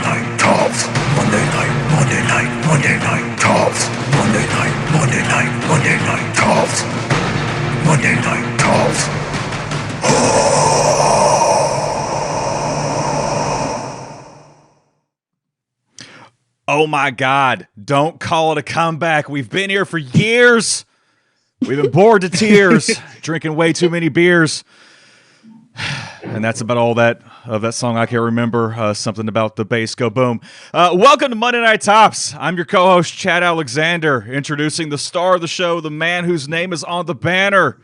night talks. Monday night talks. Monday night talks. Monday night talks. Oh my God, don't call it a comeback. We've been here for years. We've been bored to tears, drinking way too many beers. And that's about all that of that song I can remember. Something about the bass go boom. Welcome to Monday Night Tops. I'm your co-host, Chad Alexander, introducing the star of the show, the man whose name is on the banner.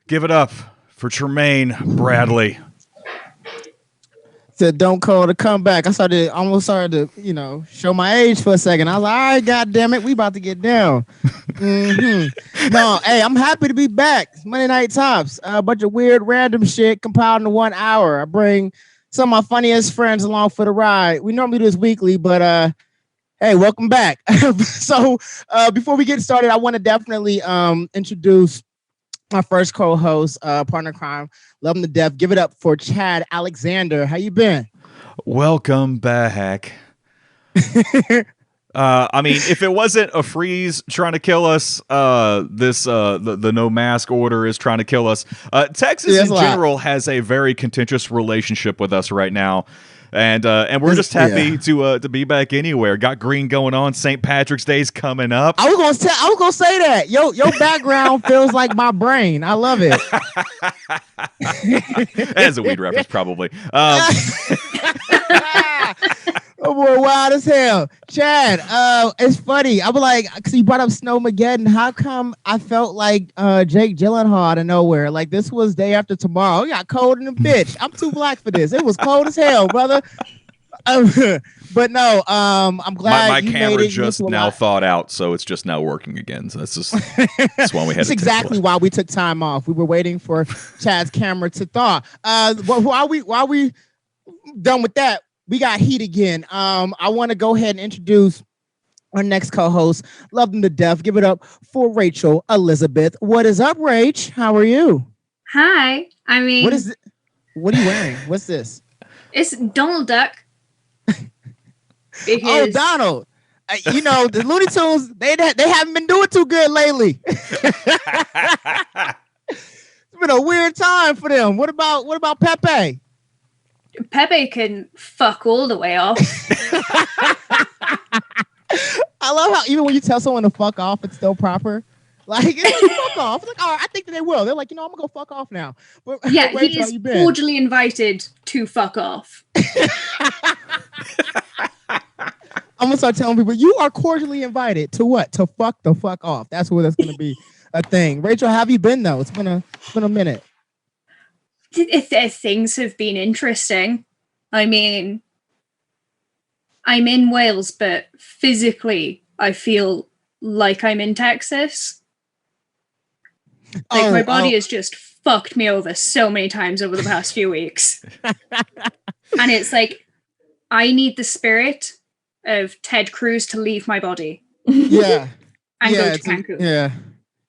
Give it up for Trumaine Bradley. Said, don't call it a comeback. Almost started to, show my age for a second. I was like, all right, God damn it, we about to get down. No, hey, I'm happy to be back. It's Monday Night Tops. A bunch of weird, random shit compiled into 1 hour. I bring some of my funniest friends along for the ride. We normally do this weekly, but hey, welcome back. So before we get started, I want to definitely introduce my first co-host, partner in crime, love him to death. Give it up for Chad Alexander. How you been? Welcome back. I mean, if it wasn't a freeze trying to kill us, the no mask order is trying to kill us. Texas in general has a very contentious relationship with us right now. And we're just happy to be back anywhere. Got green going on. St. Patrick's Day's coming up. I was gonna say that. Your background feels like my brain. I love it. As a weed reference, probably. Oh boy, wild as hell. Chad, it's funny. I was like, because you brought up Snowmageddon. How come I felt like Jake Gyllenhaal out of nowhere? Like this was day after tomorrow. It got cold in the bitch. I'm too black for this. It was cold as hell, brother. But no, I'm glad my you camera made it just now thawed out, so it's just now working again. So that's why we had. That's exactly why we took time off. We were waiting for Chad's camera to thaw. While we done with that, we got heat again. I want to go ahead and introduce our next co-host. Love them to death. Give it up for Rachael Elizabeth. What is up, Rach? How are you? Hi. I mean, what are you wearing? What's this? It's Donald Duck. Oh, Donald. The Looney Tunes, they haven't been doing too good lately. It's been a weird time for them. What about Pepe? Pepe can fuck all the way off. I love how even when you tell someone to fuck off, it's still proper. Like, it's fuck off. It's like, all right, I think that they will. They're like, I'm gonna go fuck off now. But, yeah, he is cordially invited to fuck off. I'm gonna start telling people you are cordially invited to what? To fuck the fuck off. That's what that's gonna be a thing. Rachel, how have you been though? It's been a minute. Things have been interesting. I mean, I'm in Wales, but physically I feel like I'm in Texas. Like my body has just fucked me over so many times over the past few weeks. And it's like, I need the spirit of Ted Cruz to leave my body. Yeah. And go to Cancun.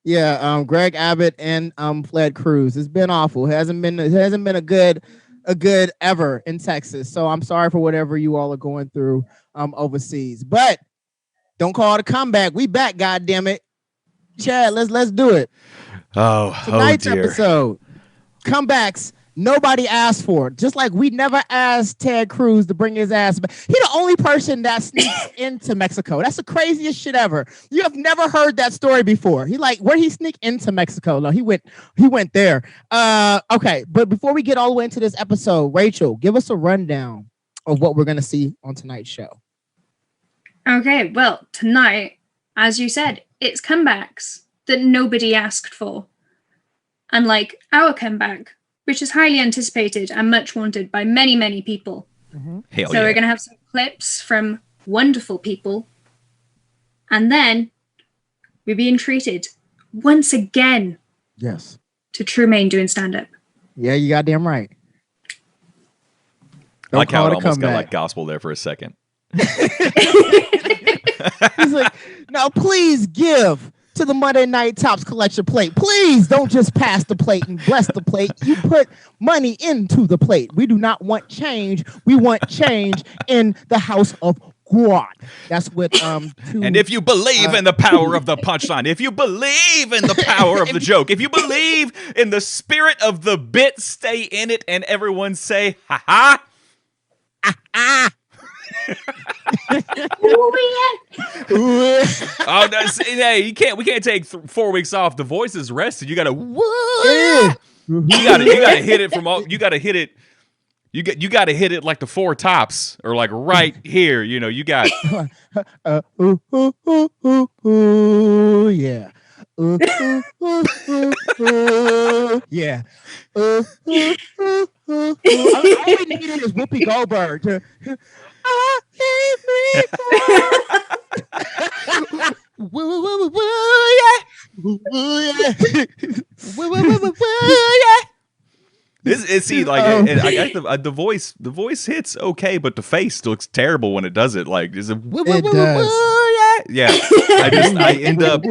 Yeah. Greg Abbott and Ted Cruz. It's been awful. It hasn't been a good ever in Texas. So I'm sorry for whatever you all are going through overseas. But don't call it a comeback. We back, goddammit. Chad, let's do it. Tonight's episode, comebacks nobody asked for. Just like we never asked Ted Cruz to bring his ass back. He's the only person that sneaks into Mexico. That's the craziest shit ever. You have never heard that story before. Where'd he sneak into Mexico? No, he went there. Okay, but before we get all the way into this episode, Rachel, give us a rundown of what we're gonna see on tonight's show. Okay, well, tonight, as you said, it's comebacks that nobody asked for. Unlike our comeback, which is highly anticipated and much wanted by many, many people. Mm-hmm. We're going to have some clips from wonderful people. And then we're being treated once again. Yes. To Trumaine doing stand-up. Yeah, you goddamn right. I like how it almost got like gospel there for a second. He's like, now please give to the Monday Night Tops collection plate. Please don't just pass the plate and bless the plate. You put money into the plate. We do not want change. We want change in the house of God. That's what and if you believe in the power of the punchline, if you believe in the power of the joke, if you believe in the spirit of the bit, stay in it, and everyone say ha ha. Oh, hey, you can't. We can't take 4 weeks off. The voice is rested. You gotta. You gotta hit it from all. You gotta hit it. You gotta hit it like the 4 tops, or like right here. You know, you got. Yeah. Yeah. All we needed is Whoopi Goldberg to. See, like the voice hits okay, but the face looks terrible when it does it. Like, is it? Yeah, I end up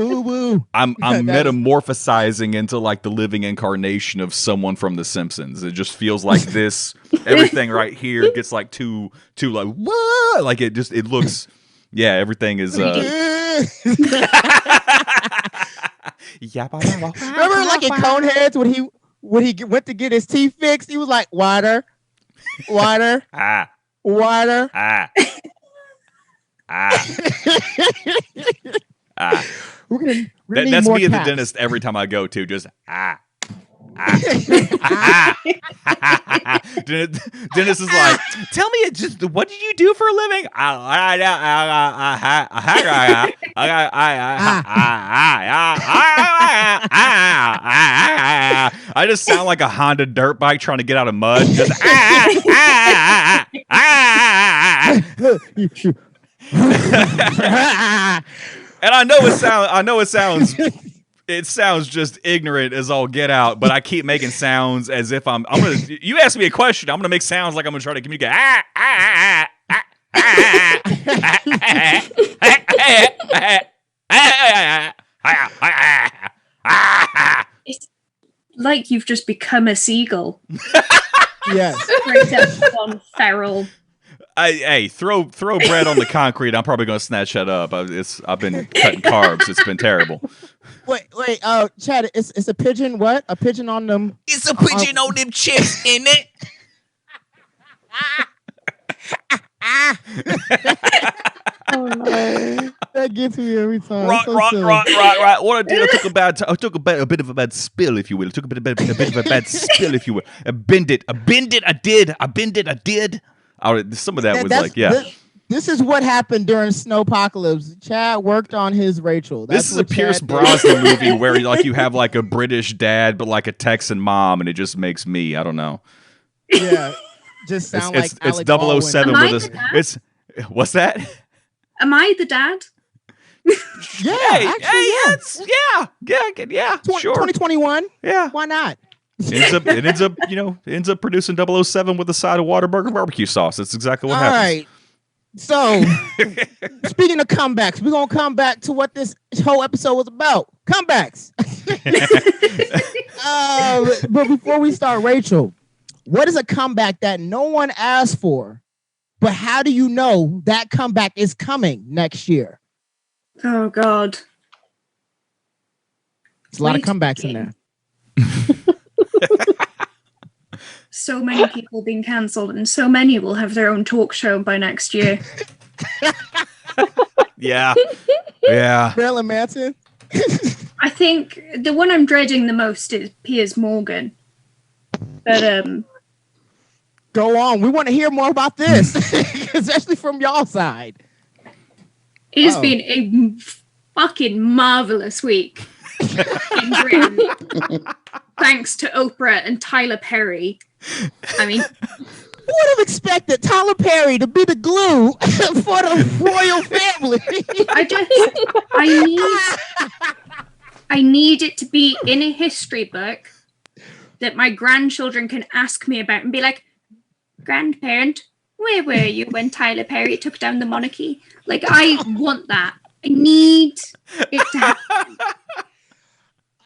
I'm metamorphosizing into like the living incarnation of someone from The Simpsons. It just feels like this. Everything right here gets like too like whoa, like it looks. Yeah, everything is. Remember, like in Coneheads when he went to get his teeth fixed, he was like water, water, water. That's me at the dentist every time I go to. Just Dennis is like, tell me, just what did you do for a living? I just sound like a Honda dirt bike trying to get out of mud. Just and I know it sounds just ignorant as all get out, but I keep making sounds as if I'm gonna. You ask me a question, I'm gonna make sounds like I'm gonna try to communicate. It's like you've just become a seagull. Yes. Straight up on feral. Hey, throw bread on the concrete. I'm probably gonna snatch that up. I've been cutting carbs. It's been terrible. Wait. Chad, it's a pigeon. What? A pigeon on them? It's a pigeon on them chips, in it. Oh no, that gets me every time. Right. What I did, I took a bit of a bad spill, if you will. I took a bit of a bad spill, if you will. I bend it. I did. Some of that was like, yeah. This is what happened during Snowpocalypse. Chad worked on his Rachel. This is a Pierce Brosnan movie where like you have like a British dad but like a Texan mom, and it just makes me. I don't know. Yeah, just sound like it's Alec 007 Baldwin. with us. It's what's that? Am I the dad? Yeah, sure. 2021. Yeah, why not? It ends up producing 007 with a side of Whataburger barbecue sauce. That's exactly what happens. All right. So, speaking of comebacks, we're going to come back to what this whole episode was about. Comebacks. But before we start, Rachel, what is a comeback that no one asked for? But how do you know that comeback is coming next year? Oh, God. There's a lot of comebacks in there. So many people being cancelled, and so many will have their own talk show by next year. Yeah. Marilyn Manson. I think the one I'm dreading the most is Piers Morgan. But go on. We want to hear more about this, especially from y'all side. It has been a fucking marvelous week in Britain. Thanks to Oprah and Tyler Perry. I mean, who would have expected Tyler Perry to be the glue for the royal family? I need it to be in a history book that my grandchildren can ask me about and be like, grandparent, where were you when Tyler Perry took down the monarchy? Like, I want that. I need it to happen.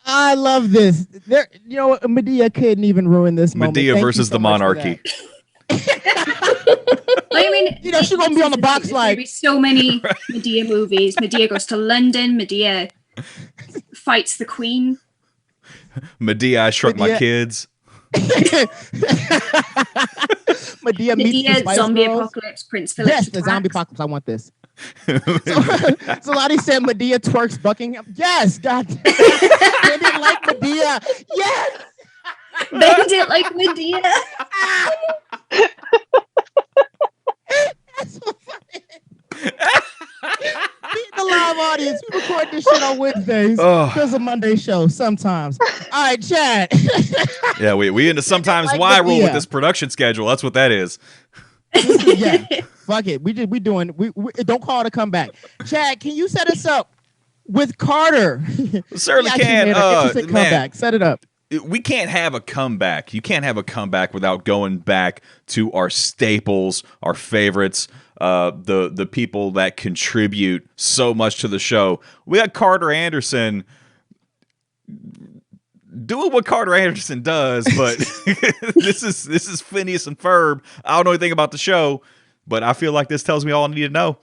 I love this. There, you know, Medea couldn't even ruin this moment. Medea Thank you versus so the much for monarchy. I mean, You know, she's gonna be on the box there's like gonna be so many Medea movies. Medea goes to London. Medea fights the Queen. Medea, I shrunk my Medea- kids. Medea meets the Medea, Spice zombie Girls. apocalypse, Prince Philip. Yes, the zombie apocalypse. I want this. So Lottie said Medea twerks Buckingham. Yes, God. They didn't like Medea. Yes. Bend it like Medea. That's so funny. Beat the live audience. We record this shit on Wednesdays. There's a Monday show sometimes. All right, Chad. Yeah, we into sometimes Like why rule with Medea. this production schedule. That's what that is. Yeah, fuck it. We don't call it a comeback. Chad, can you set us up with Carter? Certainly He actually can. made an interesting Man, comeback. Set it up. we can't have a comeback. You can't have a comeback without going back to our staples, our favorites, the people that contribute so much to the show. We got Carter Anderson doing what Carter Anderson does, but this is Phineas and Ferb. I don't know anything about the show, but I feel like this tells me all I need to know.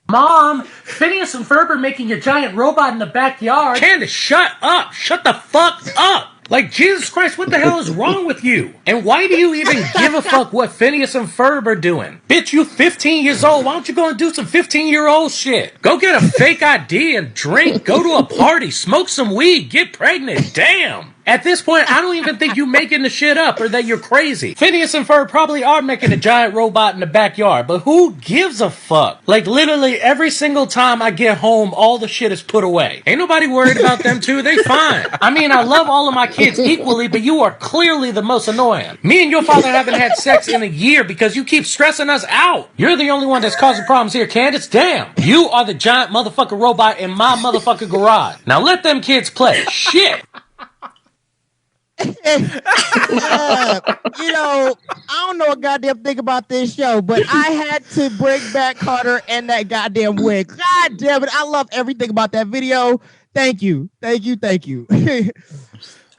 Mom, Phineas and Ferb are making a giant robot in the backyard. Candace, shut up. Shut the fuck up. Like, Jesus Christ, what the hell is wrong with you? And why do you even give a fuck what Phineas and Ferb are doing? Bitch, you 15 years old. Why don't you go and do some 15-year-old shit? Go get a fake ID and drink. Go to a party. Smoke some weed. Get pregnant. Damn. At this point, I don't even think you making the shit up or that you're crazy. Phineas and Ferb probably are making a giant robot in the backyard, but who gives a fuck? Like, literally every single time I get home, all the shit is put away. Ain't nobody worried about them two. They fine. I mean, I love all of my kids equally, but you are clearly the most annoying. Me and your father haven't had sex in a year because you keep stressing us out. You're the only one that's causing problems here, Candace. Damn. You are the giant motherfucking robot in my motherfucking garage. Now let them kids play. Shit. You know, I don't know a goddamn thing about this show, but I had to bring back Carter and that goddamn wig. God damn it. I love everything about that video. Thank you. Thank you. Thank you.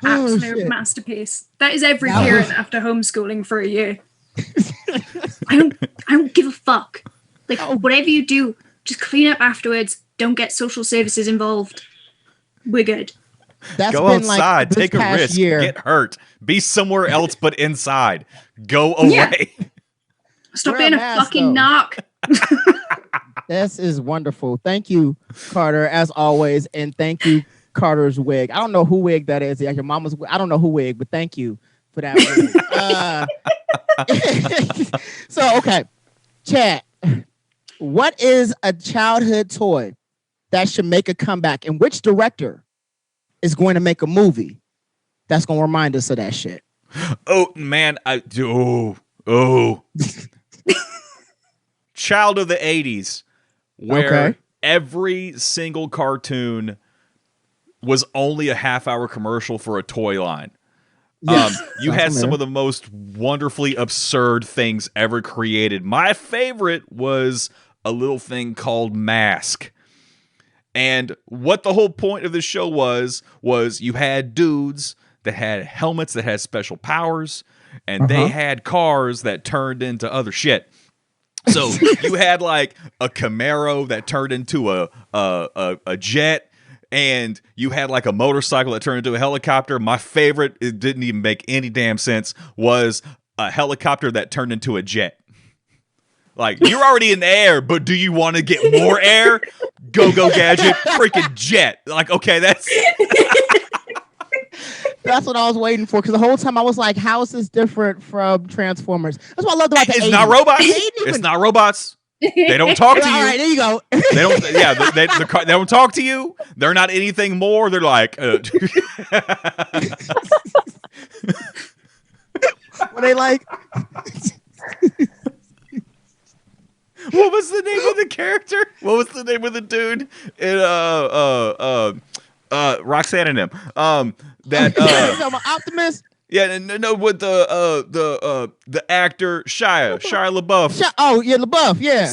Oh, Absolute shit. masterpiece. That is every That parent was- after homeschooling for a year. I don't give a fuck. Like, whatever you do, just clean up afterwards. Don't get social services involved. We're good. That's Go been outside, like this take a past risk, year. get hurt, be somewhere else but inside. Go away. Yeah. Stop Wear being a a mask, fucking though. knock. This is wonderful. Thank you, Carter, as always, and thank you, Carter's wig. I don't know who wig that is. Yeah, your mama's. I don't know who wig, but thank you for that wig. So, okay, Chad, what is a childhood toy that should make a comeback, and which director is going to make a movie that's going to remind us of that shit? Oh man, child of the 80s, where Okay. every single cartoon was only a half-hour commercial for a toy line. Yes. You Sounds had some familiar. of the most wonderfully absurd things ever created. My favorite was a little thing called Mask. And what the whole point of the show was you had dudes that had helmets that had special powers, and they had cars that turned into other shit. So you had like a Camaro that turned into a jet, and you had like a motorcycle that turned into a helicopter. My favorite, it didn't even make any damn sense, was a helicopter that turned into a jet. Like, you're already in the air, but do you want to get more air? Go gadget, freaking jet. Like, okay, that's what I was waiting for, because the whole time I was like, how is this different from Transformers? That's what I loved about the it's 80s. not robots. They didn't It's even- not robots. They don't talk to All you. right, there you go. They don't. Yeah, they don't talk to you. They're not anything more. They're like. Were they like? What was the name of the character? What was the name of the dude in Roxanne and him? That I'm Optimus. Yeah, no, with the actor Shia LaBeouf. Oh yeah, LaBeouf. Yeah.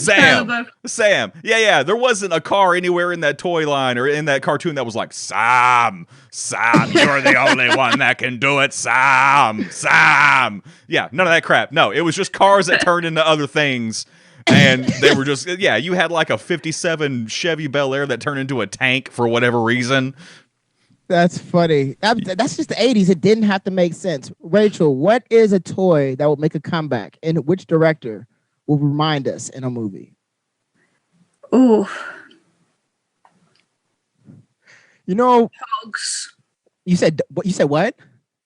Sam. Yeah. There wasn't a car anywhere in that toy line or in that cartoon that was like, Sam, you're the only one that can do it, Sam. Yeah, none of that crap. No, it was just cars that turned into other things. And they were just, you had like a 57 Chevy Bel Air that turned into a tank for whatever reason. That's funny. That's just the 80s. It didn't have to make sense. Rachel, what is a toy that will make a comeback? And which director will remind us in a movie? Oh. You know, Pogs. You said what?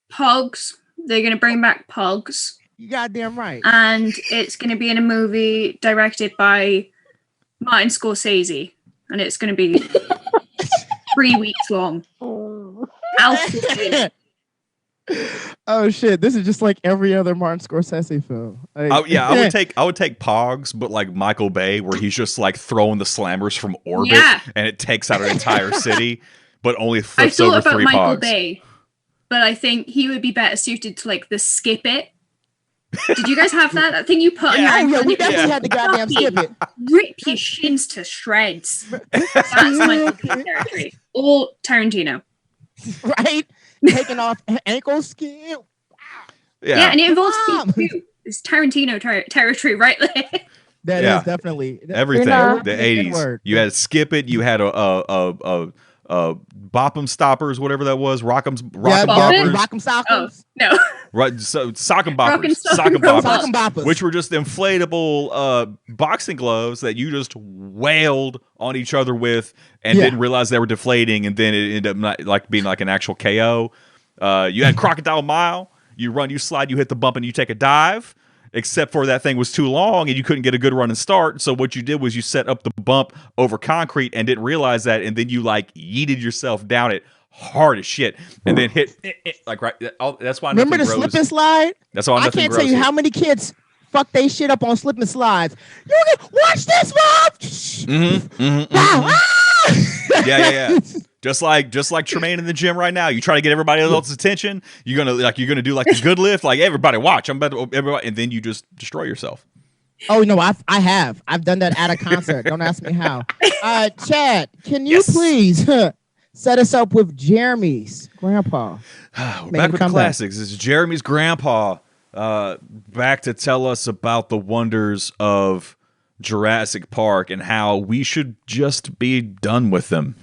Pogs. They're going to bring back Pogs. You goddamn right. And it's going to be in a movie directed by Martin Scorsese. And it's going to be 3 weeks long. Oh shit! This is just like every other Martin Scorsese film. Like, I would take Pogs, but like Michael Bay, where he's just like throwing the slammers from orbit, and it takes out an entire city, but only flips over 3 Pogs. I thought about Michael Bay, but I think he would be better suited to like the Skip It. Did you guys have that thing you put on your ankle? We definitely had the goddamn Skip It. Rip your shins to shreds. That's Michael Bay territory. Or Tarantino. Right? Taking off ankle skin. Wow. Yeah, and it involves feet too. It's Tarantino territory right there. That is definitely everything. The 80s. You had Skip It. You had a Bop'em Stoppers, whatever that was. Rock'em Boppers. Rock'em Stoppers. Oh, no. Right, so Sock'em Boppers, which were just inflatable boxing gloves that you just wailed on each other with, and didn't realize they were deflating, and then it ended up being like an actual KO. You had Crocodile Mile. You run, you slide, you hit the bump, and you take a dive. Except for that thing was too long, and you couldn't get a good running start. So what you did was you set up the bump over concrete, and didn't realize that, and then you like yeeted yourself down it hard as shit, and then hit like right. That's why. Remember the slip and slide? That's why. I can't tell you how many kids fuck they shit up on slip and slides. You can watch this, mom. Yeah. Just like Trumaine in the gym right now. You try to get everybody else's attention. You're gonna do like the good lift. Like everybody watch. I'm about to everybody, and then you just destroy yourself. Oh no, I've done that at a concert. Don't ask me how. Chad, can you please set us up with Jeremy's grandpa? We're back with the classics. This is Jeremy's grandpa back to tell us about the wonders of Jurassic Park and how we should just be done with them.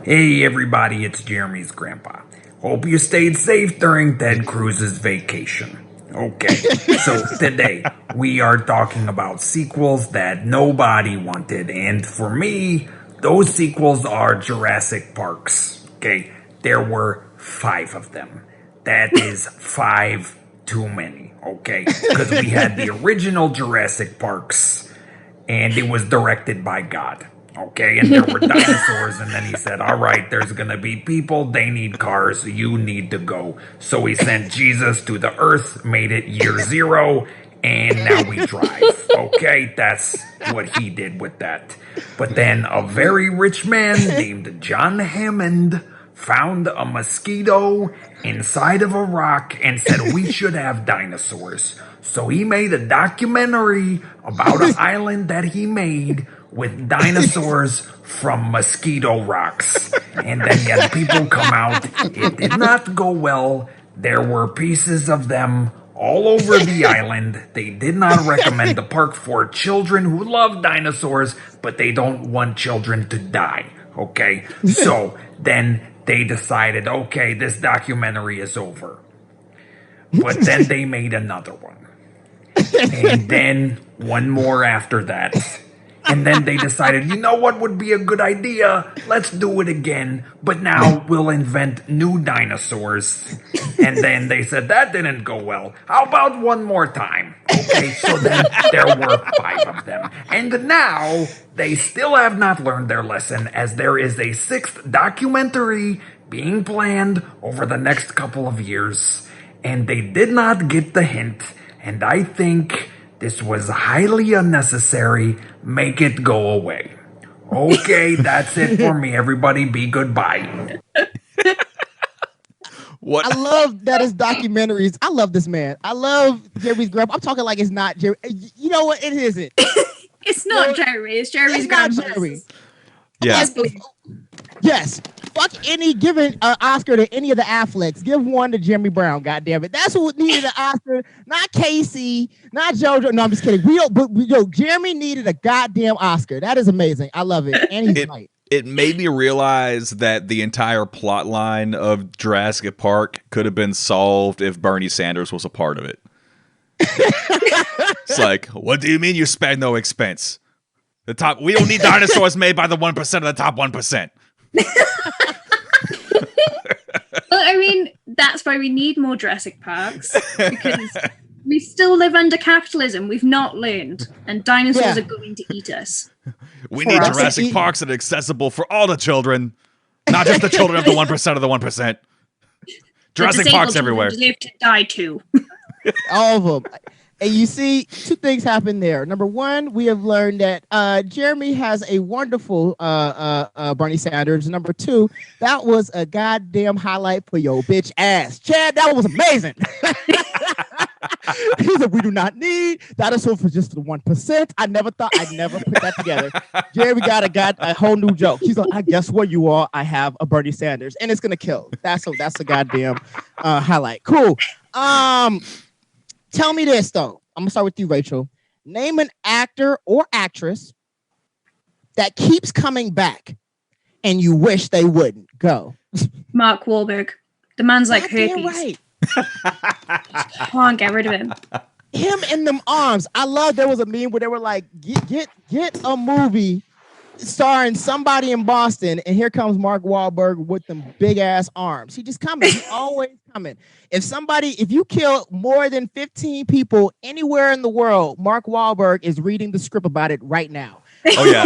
Hey everybody, it's Jeremy's grandpa. Hope you stayed safe during Ted Cruz's vacation. Okay, so today we are talking about sequels that nobody wanted, and for me, those sequels are Jurassic Parks. Okay, there were 5 of them. That is 5 too many, okay? Because we had the original Jurassic Parks, and it was directed by God. Okay, and there were dinosaurs, and then he said, all right, there's going to be people, they need cars, you need to go. So he sent Jesus to the earth, made it year 0, and now we drive. Okay, that's what he did with that. But then a very rich man named John Hammond found a mosquito inside of a rock and said we should have dinosaurs. So he made a documentary about an island that he made with dinosaurs from mosquito rocks. And then he had people come out. It did not go well. There were pieces of them all over the island. They did not recommend the park for children who love dinosaurs, but they don't want children to die. Okay? So then they decided, okay, this documentary is over. But then they made another one. And then one more after that. And then they decided, you know what would be a good idea? Let's do it again. But now we'll invent new dinosaurs. And then they said, that didn't go well. How about one more time? Okay, so then there were 5 of them. And now they still have not learned their lesson, as there is a 6th documentary being planned over the next couple of years. And they did not get the hint. And I think this was highly unnecessary. Make it go away. Okay, that's it for me. Everybody be goodbye. What? I love that his documentaries. I love this man. I love Jeremy's grandpa. I'm talking like it's not Jeremy. You know what? It isn't. It's not Jeremy. It's Jeremy's It's not grandpa. Jeremy. Yeah. Yes, please. Yes. Fuck any giving Oscar to any of the Afflecks. Give one to Jimmy Brown. God damn it. That's who needed an Oscar. Not Casey. Not JoJo. No, I'm just kidding. Jeremy needed a goddamn Oscar. That is amazing. I love it. And he's right. It made me realize that the entire plot line of Jurassic Park could have been solved if Bernie Sanders was a part of it. It's like, what do you mean you spared no expense? We don't need dinosaurs made by the 1% of the top 1%. Well, I mean, that's why we need more Jurassic Parks, because we still live under capitalism. We've not learned, and dinosaurs are going to eat us. We need Jurassic Parks that are accessible for all the children, not just the children of the 1% of the 1%. Jurassic Parks everywhere. Deserve to die too. All of them. And you see, two things happen there. Number one, we have learned that Jeremy has a wonderful Bernie Sanders. Number two, that was a goddamn highlight for your bitch ass. Chad, that was amazing. He said, we do not need dinosaurs for just the 1%. I'd never put that together. Jeremy got a whole new joke. He's like, I guess what you are, I have a Bernie Sanders, and it's gonna kill. That's a goddamn highlight. Cool. Tell me this, though. I'm going to start with you, Rachel. Name an actor or actress that keeps coming back and you wish they wouldn't. Go. Mark Wahlberg. The man's like herpes. Right. Can't get rid of him. Him in them arms. I love there was a meme where they were like, get a movie starring somebody in Boston, and here comes Mark Wahlberg with them big ass arms. He just coming. He's always coming. If you kill more than 15 people anywhere in the world, Mark Wahlberg is reading the script about it right now. Oh yeah,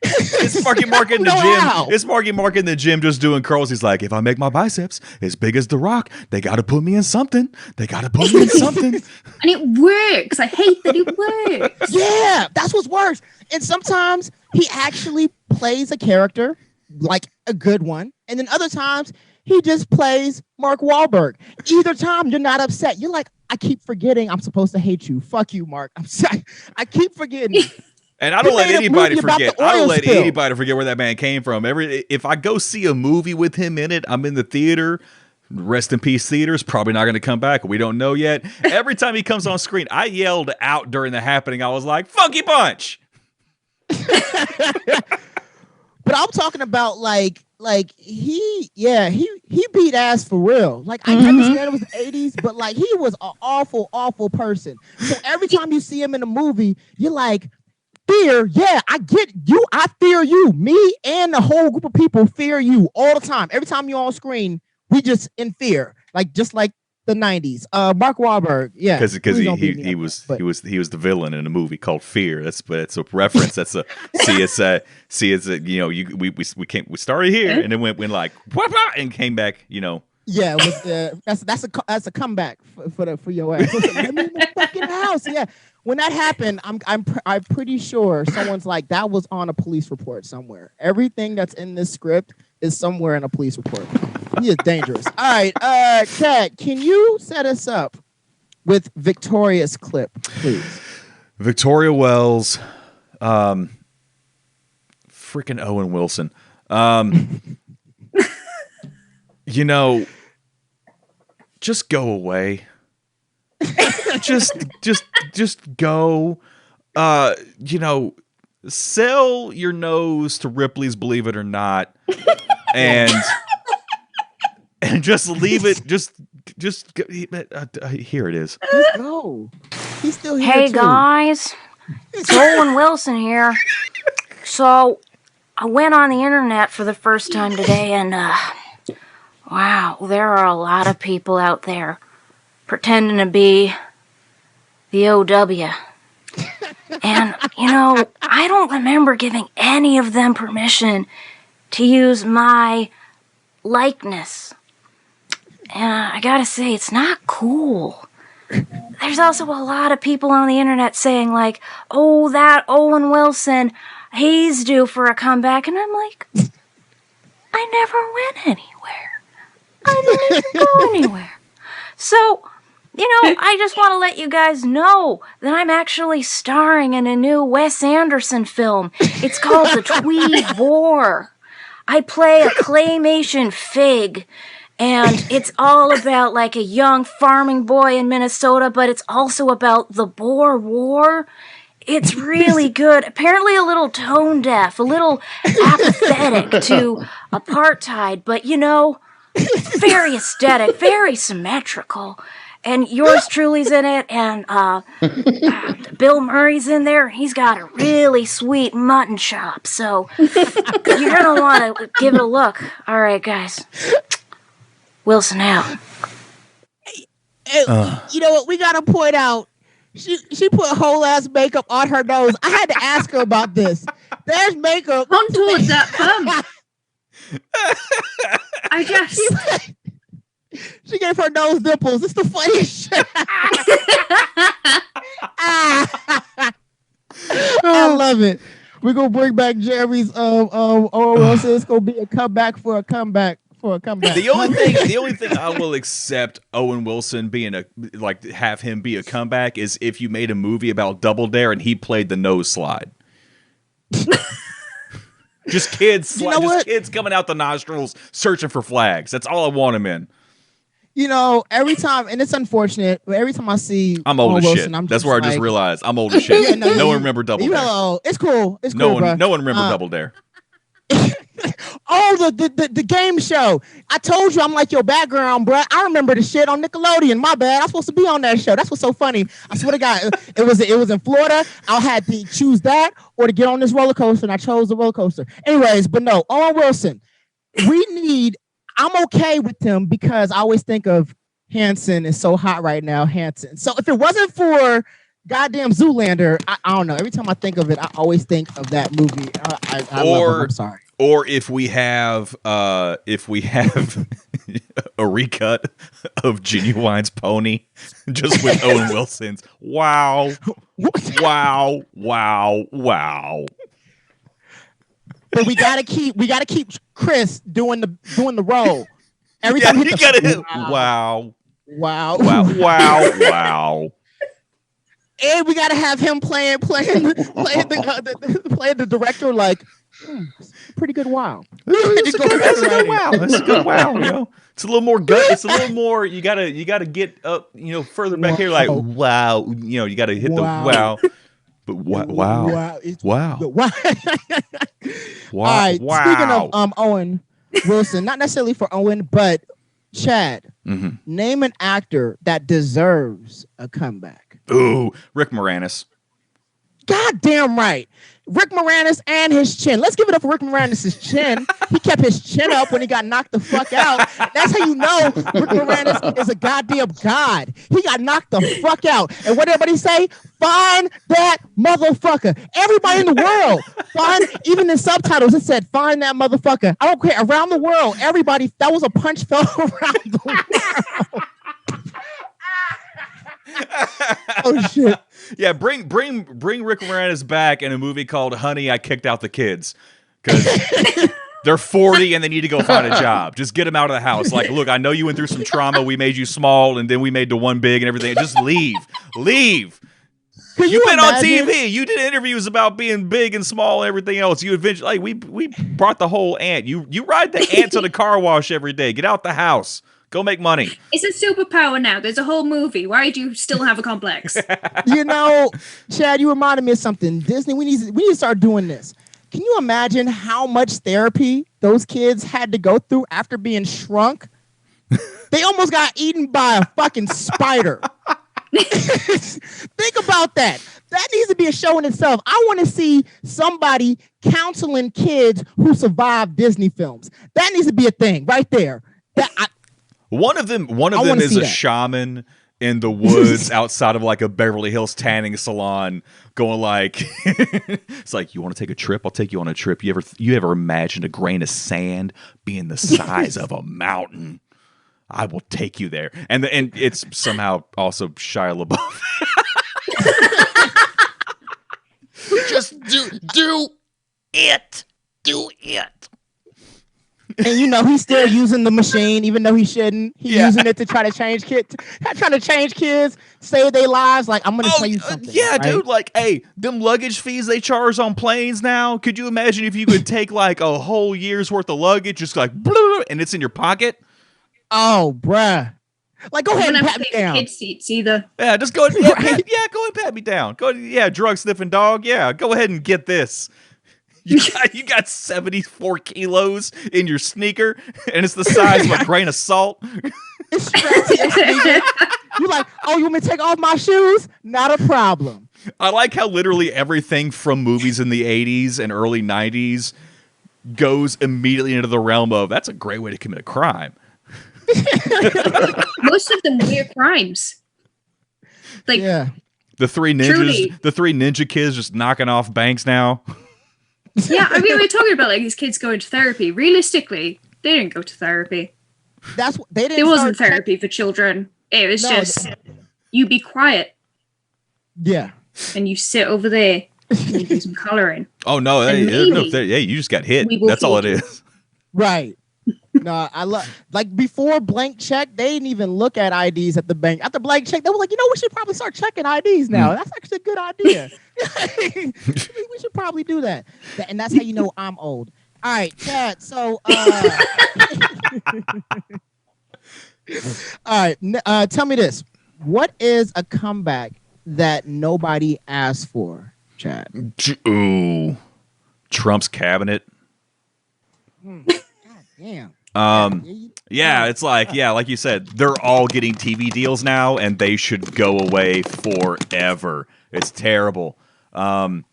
it's Marky Mark in the gym. It's Marky Mark in the gym just doing curls. He's like, if I make my biceps as big as The Rock, they got to put me in something. And it works. I hate that it works. Yeah, that's what's worse. And sometimes he actually plays a character like a good one, and then other times he just plays Mark Wahlberg. Either time you're not upset. You're like, I keep forgetting I'm supposed to hate you. Fuck you, Mark. I'm sorry. I keep forgetting. And I don't let anybody forget. I don't let anybody forget where that man came from. If I go see a movie with him in it, I'm in the theater. Rest in peace, theaters. Probably not going to come back. We don't know yet. Every time he comes on screen, I yelled out during the happening. I was like, "Funky Punch!" But I'm talking about like he beat ass for real. Like I understand it was the 80s, but like he was an awful person. So every time you see him in a movie, you're like, fear, yeah, I get you. I fear you. Me and the whole group of people fear you all the time. Every time you're on screen, we just in fear. Like just like the 90s. Mark Wahlberg, yeah. Because he was the villain in a movie called Fear. That's a reference. That's a we started here and then went like and came back, Yeah, it was, that's a comeback for your ass. Let me in the fucking house. Yeah. When that happened, I'm pretty sure someone's like, that was on a police report somewhere. Everything that's in this script is somewhere in a police report. He is dangerous. All right, Chad, can you set us up with Victoria's clip, please? Victoria Wells, freaking Owen Wilson. Just go away. just go. Sell your nose to Ripley's Believe It or Not, and just leave it. Just here it is. Just go. He's still here. Hey too. guys, it's Owen Wilson here. So I went on the internet for the first time today, and wow, there are a lot of people out there pretending to be the OW. And, I don't remember giving any of them permission to use my likeness. And I gotta say, it's not cool. There's also a lot of people on the internet saying, like, oh, that Owen Wilson, he's due for a comeback. And I'm like, I never went anywhere. I didn't even go anywhere. So, I just want to let you guys know that I'm actually starring in a new Wes Anderson film. It's called The Tweed War. I play a claymation fig, and it's all about like a young farming boy in Minnesota, but it's also about the Boer War. It's really good. Apparently a little tone deaf, a little apathetic to apartheid, but very aesthetic, very symmetrical. And yours truly's in it, and Bill Murray's in there. He's got a really sweet mutton chop, so you're going to want to give it a look. All right, guys. Wilson out. You know what? We got to point out, she put whole ass makeup on her nose. I had to ask her about this. There's makeup. Contoured that thumb. I just... She gave her nose dimples. It's the funniest shit. I love it. We're gonna bring back Jeremy's Owen Wilson. It's gonna be a comeback for a comeback for a comeback. The only thing I will accept Owen Wilson being have him be a comeback is if you made a movie about Double Dare and he played the nose slide. Just kids, kids coming out the nostrils searching for flags. That's all I want him in. Every time, and it's unfortunate, but every time I see I'm old as Wilson, shit. That's where I just realized I'm old as shit. Yeah, no one remember Double Dare. It's cool. It's no cool, one, no one remember Double Dare. The game show. I told you I'm like your background, bro. I remember the shit on Nickelodeon. My bad. I'm supposed to be on that show. That's what's so funny. I swear to God, it was in Florida. I had to choose that or to get on this roller coaster, and I chose the roller coaster. Anyways, but no, Owen Wilson. I'm okay with him because I always think of Hanson is so hot right now. Hanson. So if it wasn't for goddamn Zoolander, I don't know. Every time I think of it, I always think of that movie. I love him. I'm sorry. Or if we have a recut of Genuine's Pony, just with Owen Wilson's wow. But we gotta keep Chris doing the role. Every time you gotta hit wow. And we gotta have him playing the director like pretty good wow. That's a good wow. That's a good wow. It's a little more gut. It's a little more. You gotta get up. Further back here. Like wow. You gotta hit the wow. But wow. All right. Speaking of Owen Wilson, not necessarily for Owen, but Chad, name an actor that deserves a comeback. Ooh, Rick Moranis. Goddamn right. Rick Moranis and his chin. Let's give it up for Rick Moranis' chin. He kept his chin up when he got knocked the fuck out. That's how you know Rick Moranis is a goddamn god. He got knocked the fuck out. And what everybody say? Find that motherfucker. Everybody in the world. Even the subtitles, it said, find that motherfucker. I don't care. Around the world, everybody, that was a punch felt around the world. Oh, shit. Yeah, bring Rick Moranis back in a movie called Honey, I Kicked Out the Kids. Because they're 40 and they need to go find a job. Just get them out of the house. Like, look, I know you went through some trauma. We made you small and then we made the one big and everything. Just leave. Leave. You've been on TV. You did interviews about being big and small and everything else. You eventually, we brought the whole ant. You ride the ant to the car wash every day. Get out the house. Go make money. It's a superpower now. There's a whole movie. Why do you still have a complex? Chad, you reminded me of something. Disney, we need to start doing this. Can you imagine how much therapy those kids had to go through after being shrunk? They almost got eaten by a fucking spider. Think about that. That needs to be a show in itself. I want to see somebody counseling kids who survived Disney films. That needs to be a thing right there. One of them is a shaman in the woods outside of like a Beverly Hills tanning salon going like, it's like, you want to take a trip? I'll take you on a trip. You ever imagined a grain of sand being the size of a mountain? I will take you there. And it's somehow also Shia LaBeouf. Just do it. Do it. And he's still using the machine, even though he shouldn't. He's using it to try to change kids, save their lives. Like, I'm gonna tell you something. Right? Dude. Like, hey, them luggage fees they charge on planes now. Could you imagine if you could take like a whole year's worth of luggage, just like, and it's in your pocket? Oh, bruh. Like, go ahead and pat me down. Kid seats either. Yeah, just go. Go and pat me down. Drug sniffing dog. Yeah, go ahead and get this. You got 74 kilos in your sneaker, and it's the size of a grain of salt. You're like, oh, you want me to take off my shoes? Not a problem. I like how literally everything from movies in the 80s and early 90s goes immediately into the realm of that's a great way to commit a crime. Most of them were crimes. Like, the three ninja kids just knocking off banks now. Yeah, I mean, we're talking about like these kids going to therapy. Realistically, they didn't go to therapy. That's what they didn't. It wasn't therapy for children. It was just you be quiet. Yeah. And you sit over there and do some coloring. Oh no! You just got hit. That's all it is. Right. No, I love like before blank check, they didn't even look at IDs at the bank. After blank check, they were like, we should probably start checking IDs now. That's actually a good idea. We should probably do that. And that's how you know I'm old. All right, Chad. So, all right, tell me this: what is a comeback that nobody asked for, Chad? Ooh, Trump's cabinet. God damn. It's like you said, they're all getting TV deals now, and they should go away forever. It's terrible. I'm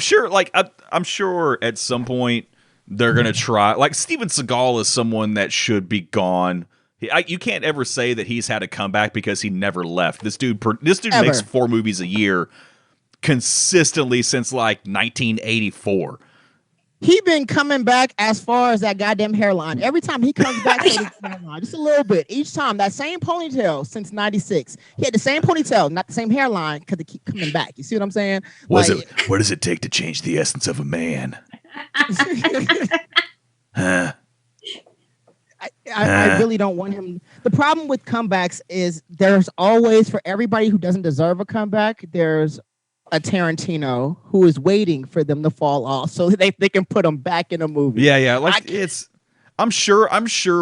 sure at some point they're gonna try. Like Steven Seagal is someone that should be gone. You can't ever say that he's had a comeback because he never left. This dude makes 4 movies a year consistently since like 1984. He been coming back as far as that goddamn hairline. Every time he comes back, just a little bit. Each time, that same ponytail since '96. He had the same ponytail, not the same hairline, because they keep coming back. You see what I'm saying? What does it take to change the essence of a man? I really don't want him. The problem with comebacks is there's always, for everybody who doesn't deserve a comeback, there's a Tarantino who is waiting for them to fall off so they can put them back in a movie. Yeah. Like I'm sure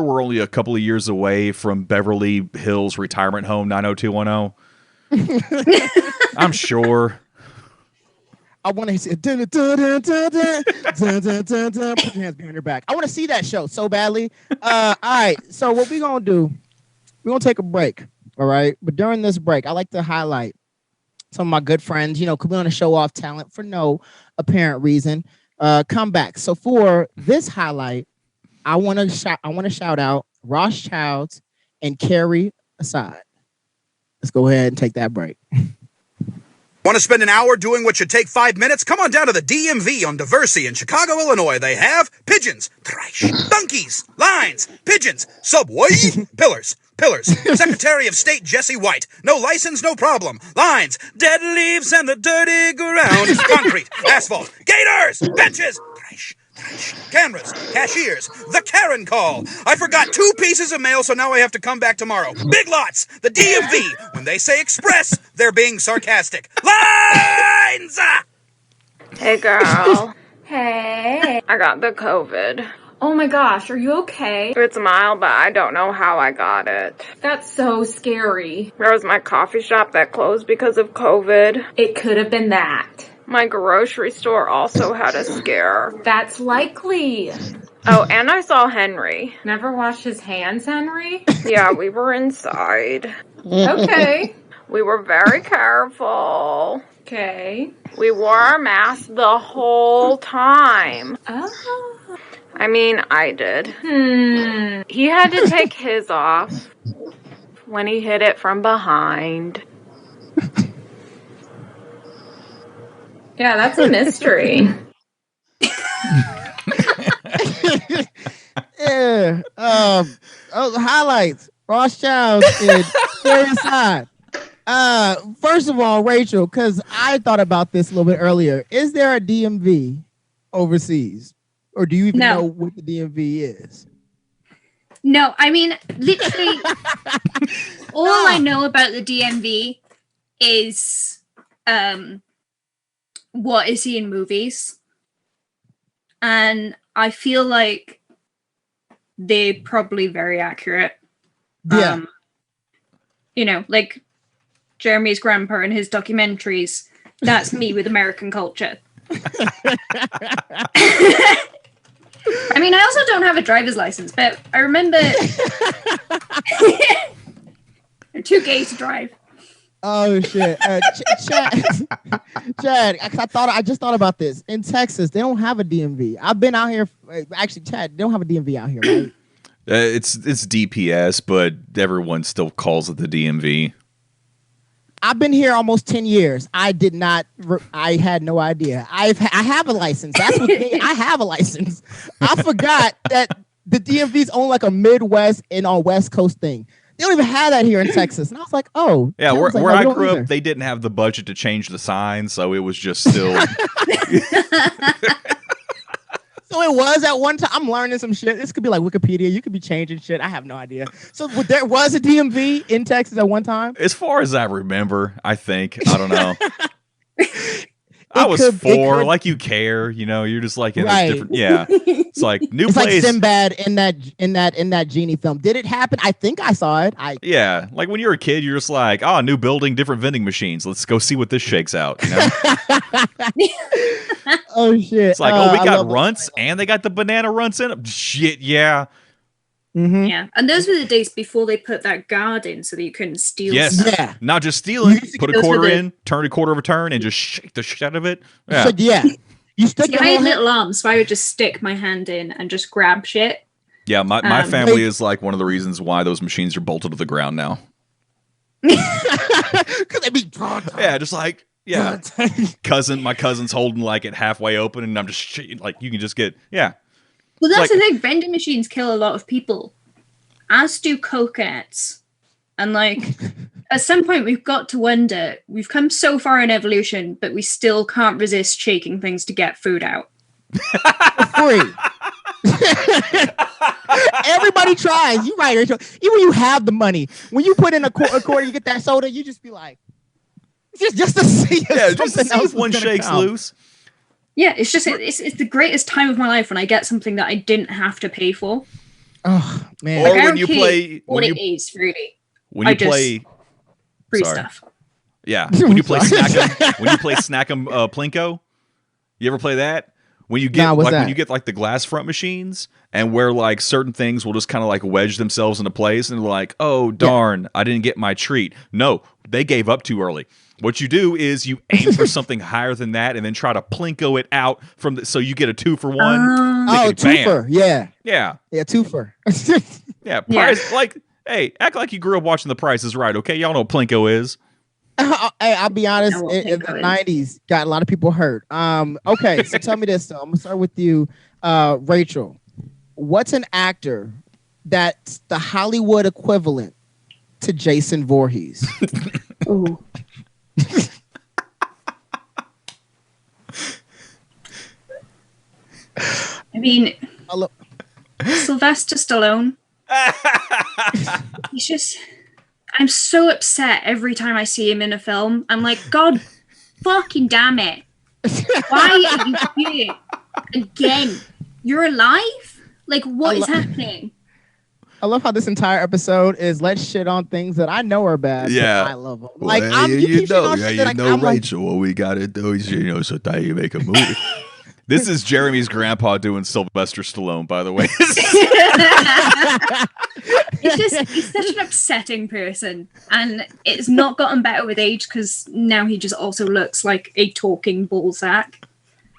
we're only a couple of years away from Beverly Hills Retirement Home 90210. I'm sure. I want to see put your hands behind your back. I want to see that show so badly. All right. So what we're gonna do? We're gonna take a break. All right. But during this break, I like to highlight some of my good friends, because we want to show off talent for no apparent reason. Come back. So for this highlight, I want to shout out Rothschilds and Kari Assad. Let's go ahead and take that break. Want to spend an hour doing what should take 5 minutes? Come on down to the DMV on Diversey in Chicago, Illinois. They have pigeons, thrice, donkeys, lines, pigeons, subway, pillars. Secretary of State Jesse White. No license, no problem. Lines, dead leaves and the dirty ground. Concrete, asphalt, gators, benches, thrice, cameras, cashiers, the Karen call. I forgot 2 pieces of mail, so now I have to come back tomorrow. Big Lots, the DMV. When they say express, they're being sarcastic. Lines! Hey, girl. Hey. I got the COVID. Oh my gosh, are you okay? It's mild, but I don't know how I got it. That's so scary. There was my coffee shop that closed because of COVID. It could have been that. My grocery store also had a scare. That's likely. Oh, and I saw Henry. Never wash his hands, Henry? Yeah, we were inside. Okay. We were very careful. Okay. We wore our masks the whole time. Oh. I mean, I did. He had to take his off when he hit it from behind. Yeah, that's a mystery. Yeah. Highlights. Rothschild is very side. First of all, Rachel, because I thought about this a little bit earlier. Is there a DMV overseas? Or do you even know what the DMV is? No, I mean, literally, all I know about the DMV is what is he in movies? And I feel like they're probably very accurate. Yeah. You know, like Jeremy's grandpa and his documentaries. That's me with American culture. I mean, I also don't have a driver's license, but I remember I'm too gay to drive. Oh shit, Chad. I just thought about this. In Texas, they don't have a DMV. I've been out here. Actually, Chad, they don't have a DMV out here, right? It's DPS, but everyone still calls it the DMV. I've been here almost 10 years. I did not. I had no idea. I have a license. That's what I have a license. I forgot that the DMV's only like a Midwest and on West Coast thing. They don't even have that here in Texas. And I was like, oh. Yeah, where I grew up, they didn't have the budget to change the sign, so it was just still. So it was at one time. I'm learning some shit. This could be like Wikipedia. You could be changing shit. I have no idea. So there was a DMV in Texas at one time? As far as I remember, I think. I don't know. I was 4, like you care, you know, you're just like in a different, yeah. It's like new place. Like Sinbad in that genie film. Did it happen? I think I saw it. Yeah, like when you're a kid, you're just like, oh, new building, different vending machines. Let's go see what this shakes out. You know? Oh shit! It's like, oh, we got runts, and they got the banana runts in them. Shit, yeah. Mm-hmm. Yeah, and those were the days before they put that guard in so that you couldn't steal. Yes, yeah. Not just stealing. Put a quarter in, turn a quarter of a turn, and just shake the shit out of it. Yeah, so, yeah. You stick I had little arms, so I would just stick my hand in and just grab shit. Yeah, my family is like one of the reasons why those machines are bolted to the ground now. Because they be yeah, just like yeah, my cousin's holding like it halfway open, and I'm just like you can just get Well, that's the thing. Vending machines kill a lot of people, as do coconuts. And like, at some point, we've got to wonder, we've come so far in evolution, but we still can't resist shaking things to get food out. Free. Everybody tries. You're right, Rachel. Even when you have the money, when you put in a quarter, you get that soda, you just be like, just to see if just to see if one shakes loose. Yeah, it's just it's the greatest time of my life when I get something that I didn't have to pay for. Oh man! Or when you play, it is really. When you play free stuff. Yeah, when you play Snack'em Plinko, you ever play that? When you get when you get like the glass front machines, and where like certain things will just kind of like wedge themselves into place, and like, oh darn, I didn't get my treat. No, they gave up too early. What you do is you aim for something higher than that, and then try to Plinko it out from so you get a 2-for-1. Oh, twofer, yeah, twofer. Yeah, price, like, hey, act like you grew up watching The Price is Right, okay? Y'all know what Plinko is. Hey, I'll be honest. In the 90s, got a lot of people hurt. Okay, so tell me this. Though. I'm gonna start with you, Rachel. What's an actor that's the Hollywood equivalent to Jason Voorhees? Ooh. I mean, Sylvester Stallone. He's just. I'm so upset every time I see him in a film. I'm like, God fucking damn it. Why are you here again? You're alive? Like, what is happening? I love how this entire episode is let's shit on things that I know are bad. Yeah. I love them. Well, like, you know, Rachel, what we got to do is, so that you make a movie. This is Jeremy's grandpa doing Sylvester Stallone, by the way. He's such an upsetting person, and it's not gotten better with age because now he just also looks like a talking ball sack.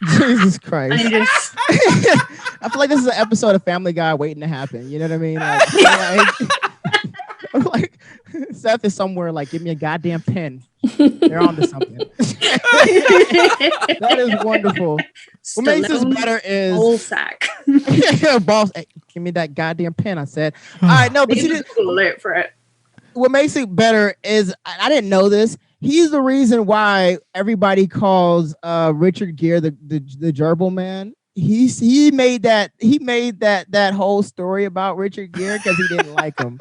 Jesus Christ. I feel like this is an episode of Family Guy waiting to happen. You know what I mean? Like Seth is somewhere like, give me a goddamn pen. They're on to something. That is wonderful. What makes this better is ball sack. Boss, hey, give me that goddamn pen. I said. All right, no, but alert for it. What makes it better is I didn't know this. He's the reason why everybody calls Richard Gere the gerbil man. he made that whole story about Richard Gere because he didn't like him.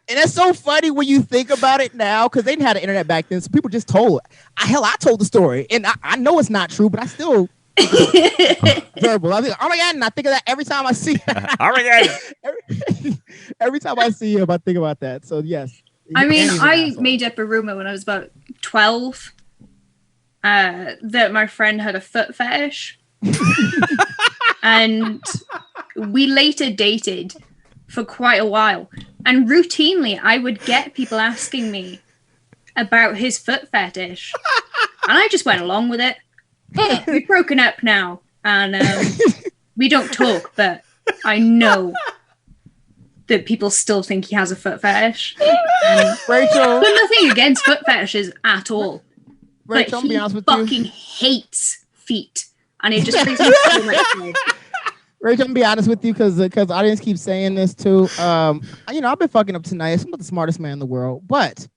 And that's so funny when you think about it now, because they didn't have the internet back then, so people just told. I told the story, and I know it's not true, but I still verbal. I think, oh my god, and I think of that every time I see. Oh my god! Every time I see him, I think about that. So yes. I mean, I made up a rumor when I was about 12 that my friend had a foot fetish, and we later dated for quite a while. And routinely, I would get people asking me about his foot fetish. And I just went along with it. We've broken up now. And we don't talk, but I know that people still think he has a foot fetish. Rachel. But nothing against foot fetishes at all. Rachel, but he I'm be fucking hates feet. And it just brings me so much joy. Rachel, I'm gonna be honest with you because audience keeps saying this too. I've been fucking up tonight. I'm not the smartest man in the world, but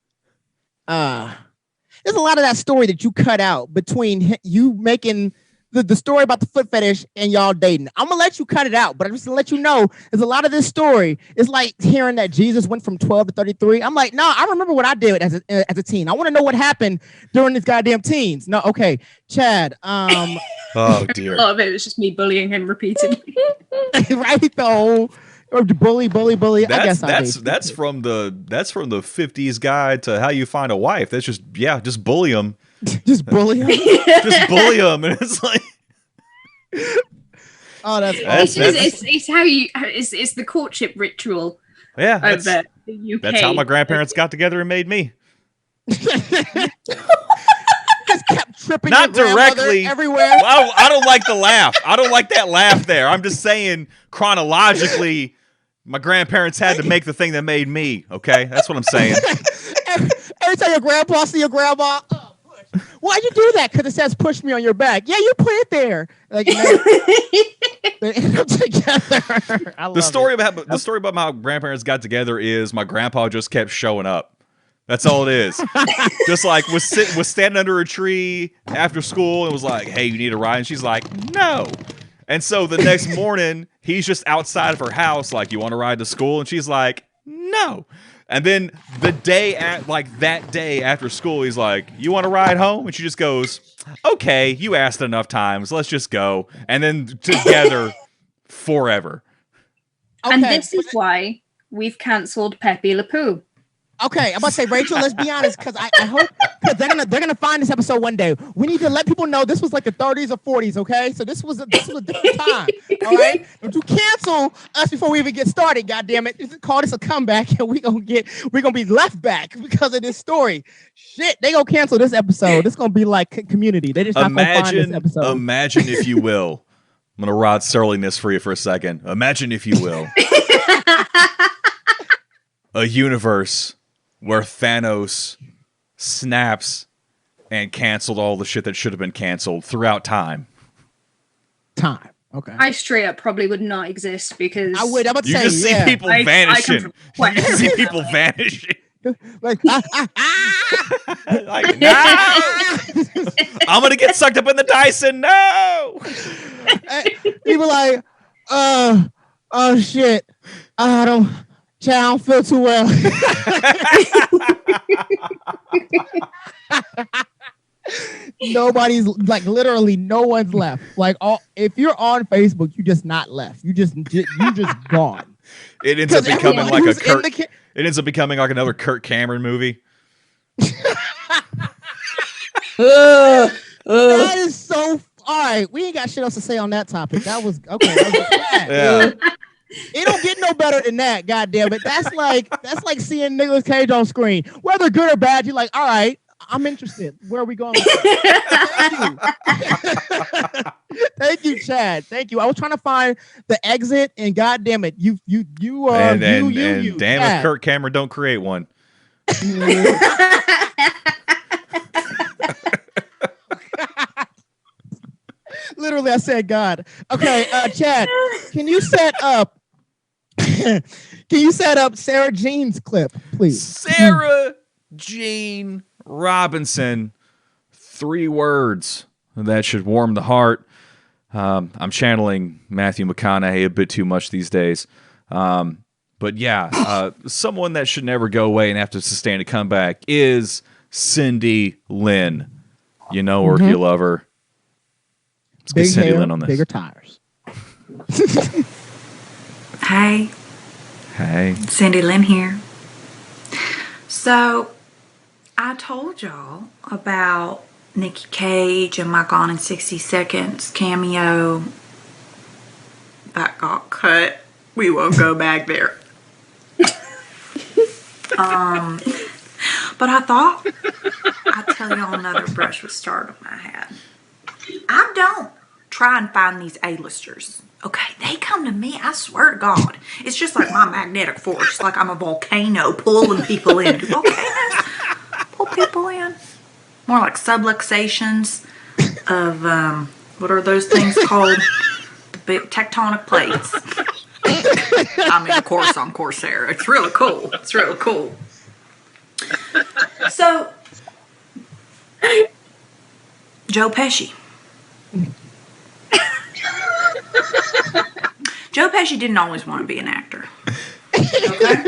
there's a lot of that story that you cut out between you making the story about the foot fetish and y'all dating. I'm gonna let you cut it out, but I'm just gonna let you know there's a lot of this story. It's like hearing that Jesus went from 12 to 33. I'm like, no, I remember what I did as a teen. I want to know what happened during these goddamn teens. No, okay, Chad. Oh dear. A lot of it was just me bullying him repeatedly. Right though. Or bully. That's from the 50s guide to how you find a wife. That's just bully them. Just bully him. Just bully him, and it's like, oh, it's how you. It's the courtship ritual. Yeah, of the UK. That's how my grandparents got together and made me. Just kept tripping. Not directly everywhere. Well, I don't like the laugh. I don't like that laugh there. I'm just saying chronologically, my grandparents had to make the thing that made me. Okay, that's what I'm saying. Every time your grandpa see your grandma. Why'd you do that? Because it says push me on your back. Yeah, you put it there. Like, they end up together. The story about how grandparents got together is my grandpa just kept showing up. That's all it is. Just like was standing under a tree after school and was like, "Hey, you need a ride?" And she's like, "No." And so the next morning, he's just outside of her house, like, "You want to ride to school?" And she's like, "No." And then that day after school, he's like, "You want to ride home?" And she just goes, "Okay, you asked enough times. Let's just go." And then together forever. Okay. And this is why we've cancelled Pepe Le Pew. Okay, I'm about to say, Rachel, let's be honest, because I hope because they're gonna find this episode one day. We need to let people know this was like the 30s or 40s, okay? So this was a different time. All right. Don't you cancel us before we even get started, goddamn it. Just call this a comeback and we're gonna be left back because of this story. Shit, they gonna cancel this episode. It's gonna be like Community. They just not gonna find this episode. Imagine if you will. I'm gonna Rod Serling this for you for a second. Imagine if you will. A universe where Thanos snaps and canceled all the shit that should have been canceled throughout time. Okay. I straight up probably would not exist because I would. I'm about to you say, just see people vanishing. You just see people way. vanishing. Like, like, no! I'm gonna get sucked up in the Dyson. No! People like, oh shit. I don't feel too well. Nobody's like literally no one's left. Like if you're on Facebook, you just not left. You just gone. It ends up becoming like a Kurt. It ends up becoming like another Kurt Cameron movie. That is so. All right, we ain't got shit else to say on that topic. That was okay. That was It don't get no better than that, goddamn it. That's like seeing Nicolas Cage on screen. Whether good or bad, you're like, all right, I'm interested. Where are we going? Thank you. Thank you, Chad. Thank you. I was trying to find the exit, and goddamn it, you damn if Kurt Cameron don't create one. Literally, I said God. Okay, Chad, can you set up Sarah Jean's clip, please? Sarah Jean Robinson. 3 words that should warm the heart I'm channeling Matthew McConaughey a bit too much these days. But yeah, someone that should never go away and have to sustain a comeback is Cindy Lynn. You know her if you love her. Let's get Cindy Lynn on this. Bigger tires. Hey. Hey. Cindy Lynn here. So, I told y'all about Nicky Cage and my Gone in 60 Seconds cameo. That got cut. We won't go back there. But I thought I'd tell y'all another brush with stardom I had. I don't try and find these A-listers. Okay, they come to me, I swear to God. It's just like my magnetic force, like I'm a volcano pulling people in. Do volcanoes pull people in? More like subluxations of, what are those things called? Big tectonic plates. I mean, of course, on Corsair. It's really cool. It's really cool. So, Joe Pesci. Joe Pesci didn't always want to be an actor. Okay?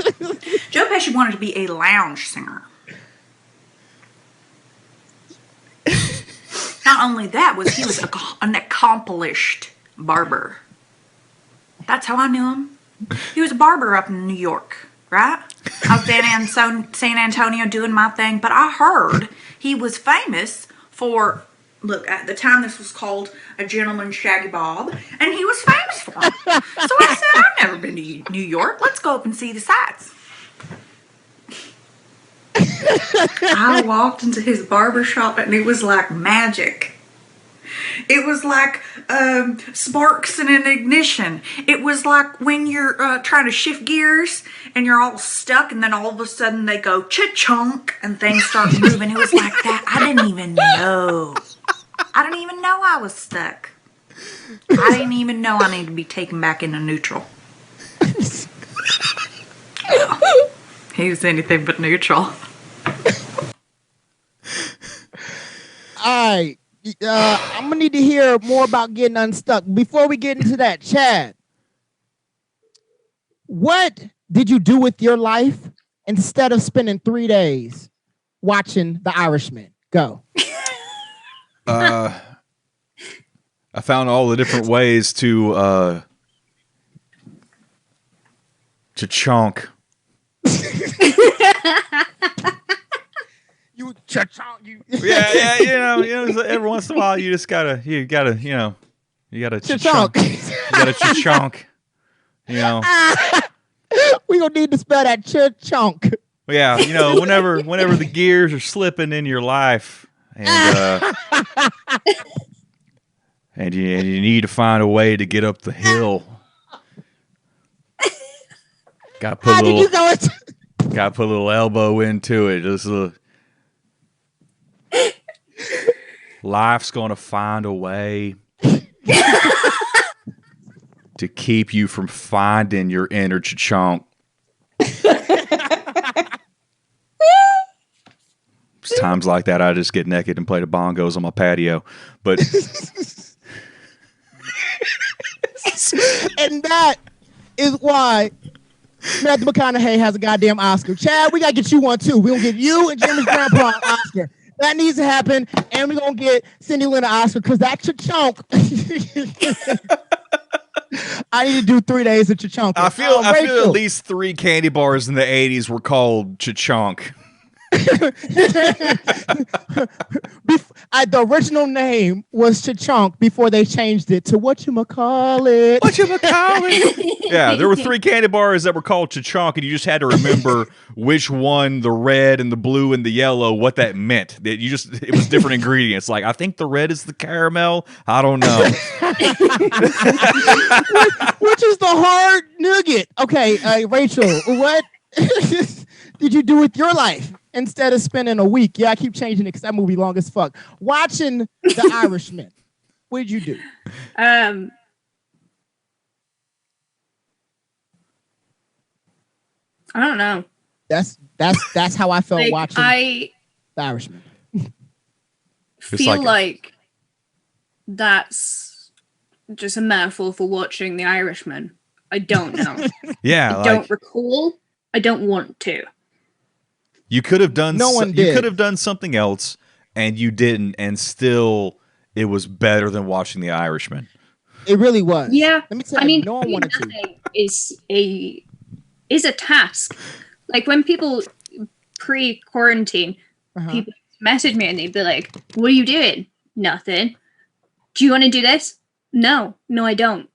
Joe Pesci wanted to be a lounge singer. Not only that, he was an accomplished barber. That's how I knew him. He was a barber up in New York, right? I was down in San Antonio doing my thing, but I heard he was famous for, look, at the time this was called a gentleman's shaggy bob, and he was famous for it. So I said, I've never been to New York. Let's go up and see the sights. I walked into his barber shop, and it was like magic. It was like sparks in an ignition. It was like when you're trying to shift gears and you're all stuck, and then all of a sudden they go cha-chunk and things start moving. It was like that. I didn't even know I was stuck. I didn't even know I needed to be taken back into neutral. He was anything but neutral. All right. I'm going to need to hear more about getting unstuck. Before we get into that, Chad, what did you do with your life instead of spending 3 days watching The Irishman? Go. I found all the different ways to chonk. Yeah, you know, every once in a while you just gotta chonk. You gotta chonk. You know, we gonna need to spell that chonk. Yeah, you know, whenever the gears are slipping in your life, and and you need to find a way to get up the hill. Gotta put a little elbow into it. Just life's gonna find a way to keep you from finding your inner chonk. Times like that, I just get naked and play the bongos on my patio. But and that is why Matthew McConaughey has a goddamn Oscar. Chad, we gotta get you one too. We'll get you and Jimmy's grandpa an Oscar. That needs to happen, and we're gonna get Cindy Lynn an Oscar because that's your chunk. I need to do 3 days of Chachunk. I feel at least 3 candy bars in the 80s were called Chachunk. The original name was Chachunk before they changed it to whatchamacallit. Yeah, there were 3 candy bars that were called Chachunk, and you just had to remember which one, the red and the blue and the yellow, what that meant. It was different ingredients. Like, I think the red is the caramel. I don't know. Which is the hard nougat. Okay, Rachel, what did you do with your life instead of spending a week? Yeah, I keep changing it because that movie long as fuck. Watching The Irishman. What did you do? I don't know. That's how I felt watching The Irishman. Feel like that's just a metaphor for watching The Irishman? I don't know. Yeah, I don't recall. I don't want to. You could have done. No one did. You could have done something else, and you didn't, and still, it was better than watching The Irishman. It really was. Yeah, Let me tell you, no one wanted to. Is a task. Like when people pre-quarantine, people message me and they'd be like, "What are you doing?" Nothing. Do you want to do this? No, I don't.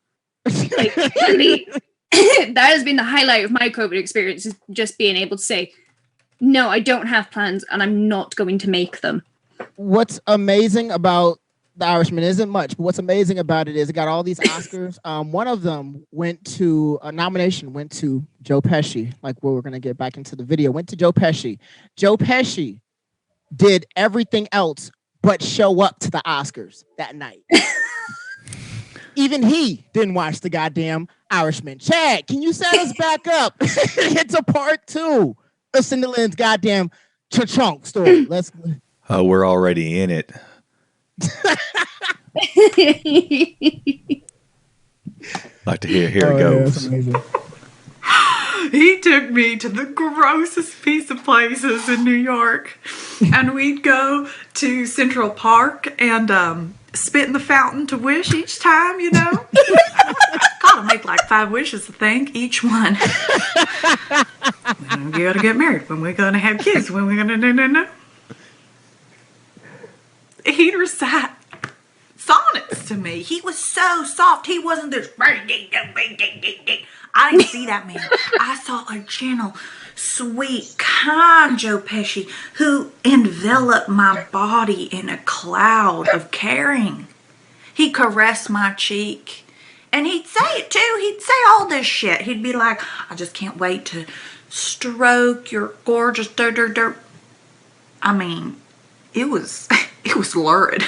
Like, that has been the highlight of my COVID experience, is just being able to say, no, I don't have plans and I'm not going to make them. What's amazing about The Irishman isn't much, but what's amazing about it is it got all these Oscars. One of them went to a nomination, went to Joe Pesci. Like, well, we're going to get back into the video. Went to Joe Pesci. Joe Pesci did everything else but show up to the Oscars that night. Even he didn't watch the goddamn Irishman. Chad, can you set us back up? It's a part 2 of Cindy Lynn's goddamn chunk story. Let's. Oh, we're already in it. Like to hear. Here it goes. He took me to the grossest piece of places in New York, and we'd go to Central Park and spit in the fountain to wish each time, you know. Gotta make like 5 wishes, I think, each one. When we gotta get married, when we're gonna have kids, when we're gonna no. He'd recite sonnets to me. He was so soft. He wasn't this. I didn't see that man. I saw a gentle, sweet, kind Joe Pesci who enveloped my body in a cloud of caring. He caressed my cheek. And he'd say it too. He'd say all this shit. He'd be like, I just can't wait to stroke your gorgeous dirt. I mean, it was lurid.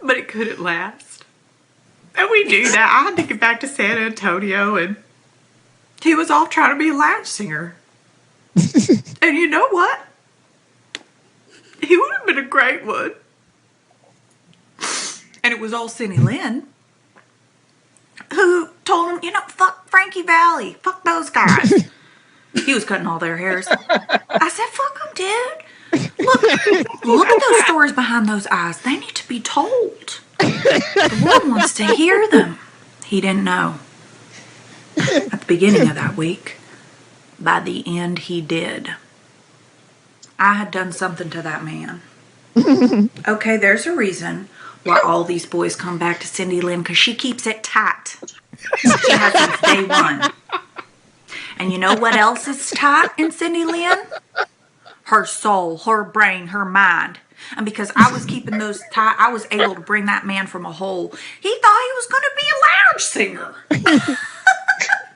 But it couldn't last. And we knew that. I had to get back to San Antonio, and he was off trying to be a lounge singer. And you know what? He would have been a great one. And it was old Cindy Lynn who told him, fuck Frankie Valli. Fuck those guys. He was cutting all their hairs. I said, fuck them, dude. Look at those stories behind those eyes. They need to be told. The world wants to hear them. He didn't know. At the beginning of that week, by the end, he did. I had done something to that man. Okay, there's a reason why all these boys come back to Cindy Lynn, because she keeps it tight. She has since day one. And you know what else is tight in Cindy Lynn? Her soul, her brain, her mind. And because I was keeping those tight, I was able to bring that man from a hole. He thought he was going to be a lounge singer.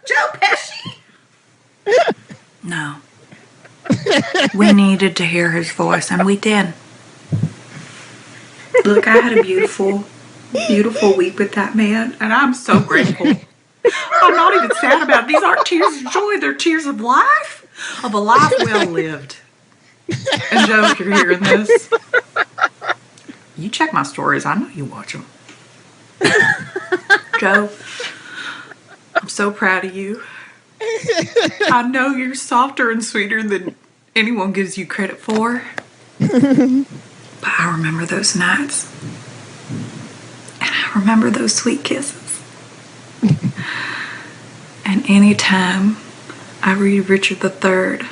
Joe Pesci. No. We needed to hear his voice, and we did. Look, I had a beautiful, beautiful week with that man, and I'm so grateful. I'm not even sad about it. These aren't tears of joy. They're tears of life, of a life well lived. And Joe, if you're hearing this, you check my stories. I know you watch them. Joe, I'm so proud of you. I know you're softer and sweeter than anyone gives you credit for. But I remember those nights. And I remember those sweet kisses. And anytime I read Richard III,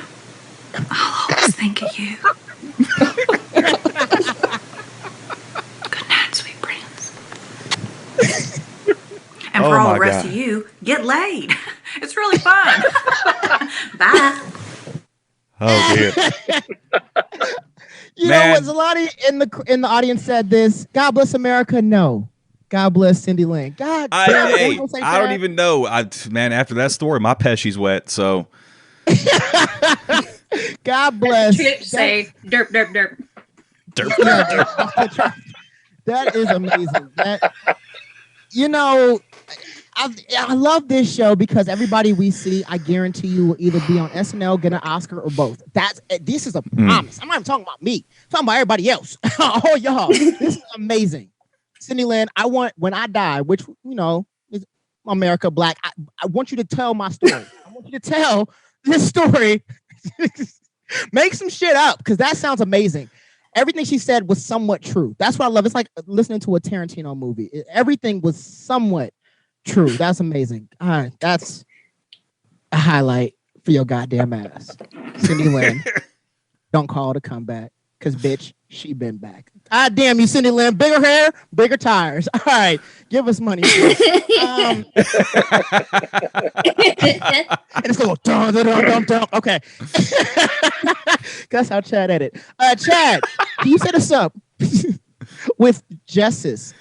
I'll always think of you. Good night, sweet prince. And for all the rest of you, get laid. It's really fun. Bye. Oh dear. You know what? Zalani in the audience said this. God bless America. No. God bless Cindy Lynn. God damn. I don't even know. Man, after that story, my Pesci's wet. So. God bless. Chips say derp, derp, derp. Derp, derp, derp. That is amazing. I love this show because everybody we see, I guarantee you, will either be on SNL, get an Oscar, or both. This is a promise. I'm not even talking about me. I'm talking about everybody else. Oh, y'all. This is amazing. Cindy Lynn, I want when I die, which is America Black. I want you to tell my story. I want you to tell this story. Make some shit up because that sounds amazing. Everything she said was somewhat true. That's what I love. It's like listening to a Tarantino movie. Everything was somewhat true. That's amazing. All right, that's a highlight for your goddamn ass. Cindy Lynn, don't call to come back because, bitch, she been back. God damn you, Cindy Lynn. Bigger hair, bigger tires. All right, give us money. And it's going to go dun. Okay. That's how Chad edit. Chad, can you set us up with Jess's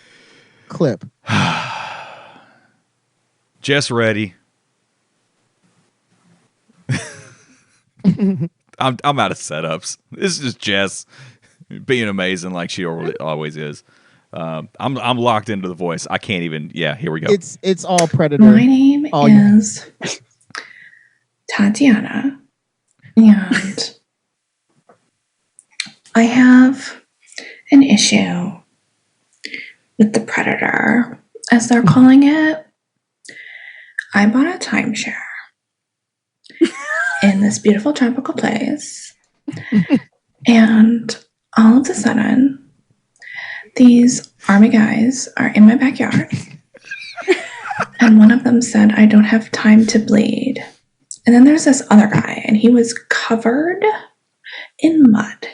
clip? Jess Reddy. I'm out of setups. This is just Jess being amazing like she always is. I'm locked into the voice. I can't even. Yeah, here we go. It's all Predator. My name is Tatiana, and I have an issue with the Predator, as they're calling it. I bought a timeshare in this beautiful tropical place, and all of a sudden, these army guys are in my backyard, and one of them said, "I don't have time to bleed." And then there's this other guy, and he was covered in mud,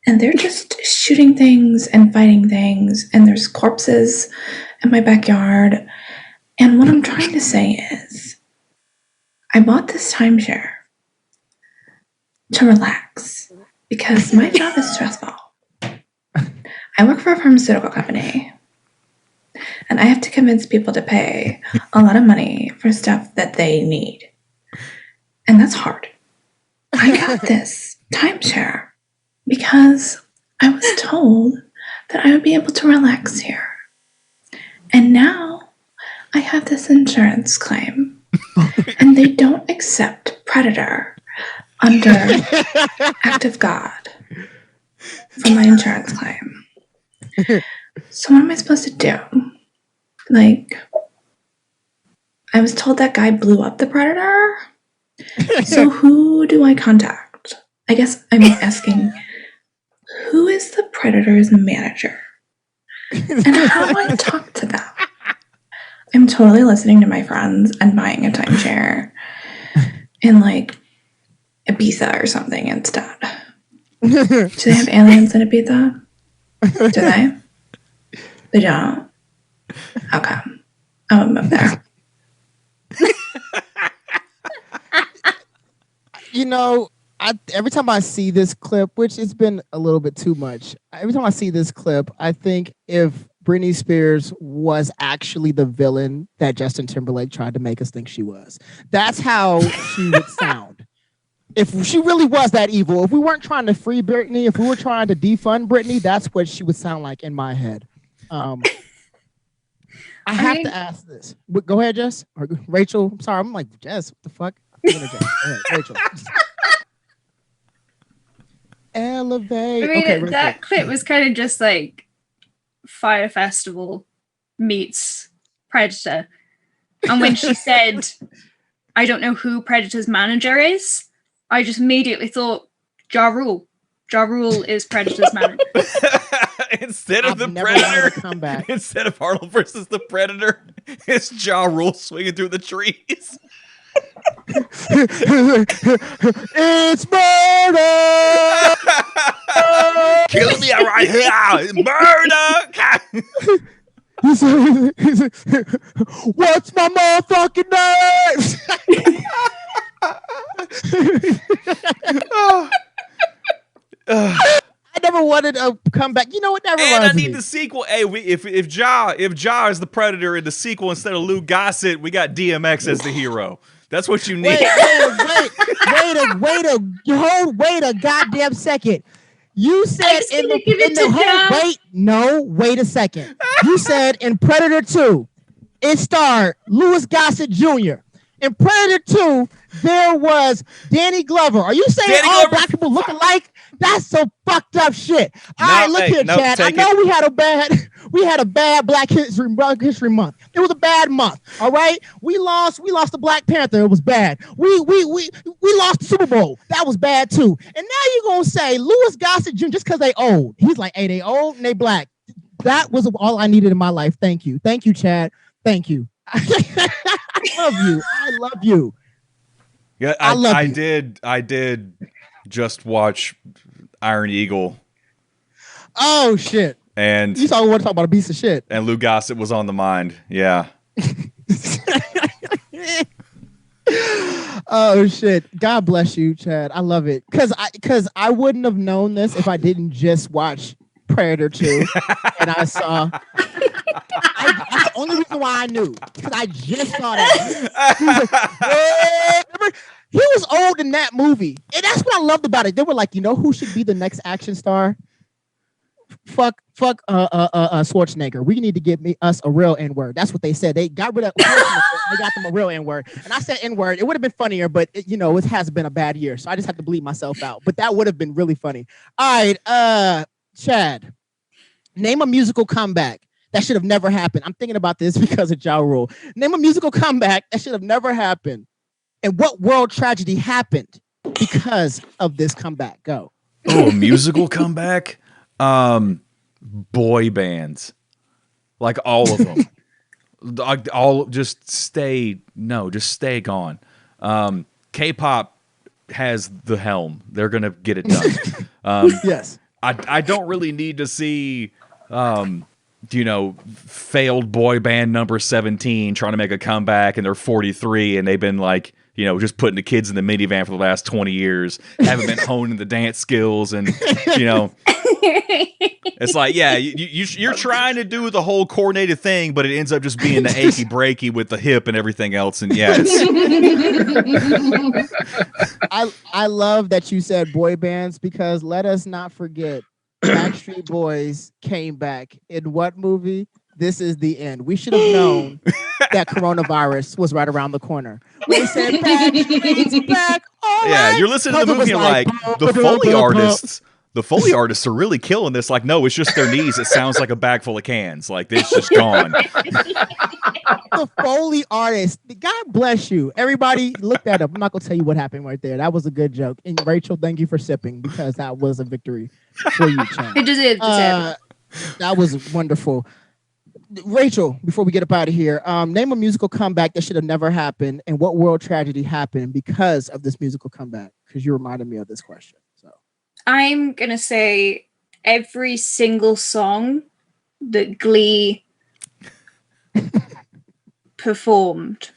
and they're just shooting things and fighting things, and there's corpses in my backyard. And what I'm trying to say is, I bought this timeshare to relax because my job is stressful. I work for a pharmaceutical company, and I have to convince people to pay a lot of money for stuff that they need. And that's hard. I got this timeshare because I was told that I would be able to relax here. And now I have this insurance claim, and they don't accept Predator under Act of God for my insurance claim. So what am I supposed to do? Like, I was told that guy blew up the Predator. So who do I contact? I guess I'm asking, who is the Predator's manager? And how do I talk to them? I'm totally listening to my friends and buying a timeshare in like Ibiza or something instead. Do they have aliens in Ibiza? Do they? They don't. Okay. I'll move there. Every time I see this clip, which it's been a little bit too much, every time I see this clip, I think if Britney Spears was actually the villain that Justin Timberlake tried to make us think she was. That's how she would sound. If she really was that evil, if we weren't trying to free Britney, if we were trying to defund Britney, that's what she would sound like in my head. I have to ask this. Go ahead, Jess. Or Rachel. I'm sorry. I'm like, Jess, what the fuck? Go ahead, Rachel. Elevate. I mean, okay, that clip was kind of just like Fire Festival meets Predator. And when she said, I don't know who Predator's manager is, I just immediately thought, Ja Rule. Ja Rule is Predator's manager. Instead of the Predator, instead of Arnold versus the Predator, it's Ja Rule swinging through the trees. It's murder! Kill me right here! Murder! What's my motherfucking name? I never wanted a comeback. You know what? That and I need the sequel. Hey, if Ja is the Predator in the sequel instead of Lou Gossett, we got DMX as the hero. That's what you need. Wait a goddamn second. You said wait a second. You said in Predator 2, it starred Louis Gossett Jr. In Predator 2, there was Danny Glover. Are you saying Danny all Glover- black people look alike? That's some fucked up shit. All No, right, look hey, here, no, Chad. I take know we had a bad Black History Month. It was a bad month. All right, we lost the Black Panther. It was bad. We lost the Super Bowl. That was bad too. And now you're gonna say Louis Gossett Jr. just because they old. He's like, hey, they old and they black. That was all I needed in my life. Thank you, Chad. Thank you. I love you. I love you. Yeah, I did just watch Iron Eagle. Oh shit! And you want to talk about a piece of shit? And Lou Gossett was on the mind. Yeah. Oh shit! God bless you, Chad. I love it because I wouldn't have known this if I didn't just watch Predator 2 and I saw. That's the only reason why I knew because I just saw that. He was like, remember, he was old in that movie, and that's what I loved about it. They were like, you know, who should be the next action star? Fuck, Schwarzenegger. We need to get us a real N-word. That's what they said. They got rid of. They got them a real N-word, and I said N-word. It would have been funnier, but it has been a bad year, so I just had to bleep myself out. But that would have been really funny. All right, Chad, name a musical comeback that should have never happened. I'm thinking about this because of Ja Rule. Name a musical comeback that should have never happened, and what world tragedy happened because of this comeback? Go. Oh, a musical comeback. Boy bands, like all of them, just stay gone. K-pop has the helm; they're gonna get it done. Yes, I don't really need to see, failed boy band number 17 trying to make a comeback, and they're 43, and they've been like, just putting the kids in the minivan for the last 20 years, haven't been honing the dance skills, and it's like, yeah, you're trying to do the whole coordinated thing, but it ends up just being the achy breaky with the hip and everything else. And yeah, I love that you said boy bands because let us not forget Backstreet Boys came back in what movie? This Is the End. We should have known that coronavirus was right around the corner. They said Backstreet's back. Yeah, you're listening to the movie and like the Foley artists. The Foley artists are really killing this. Like, no, it's just their knees. It sounds like a bag full of cans. Like, it's just gone. The Foley artist. God bless you. Everybody, look that up. I'm not going to tell you what happened right there. That was a good joke. And Rachel, thank you for sipping because that was a victory for you, Chan. It deserved it. That was wonderful. Rachel, before we get up out of here, name a musical comeback that should have never happened and what world tragedy happened because of this musical comeback? Because you reminded me of this question. I'm going to say every single song that Glee performed,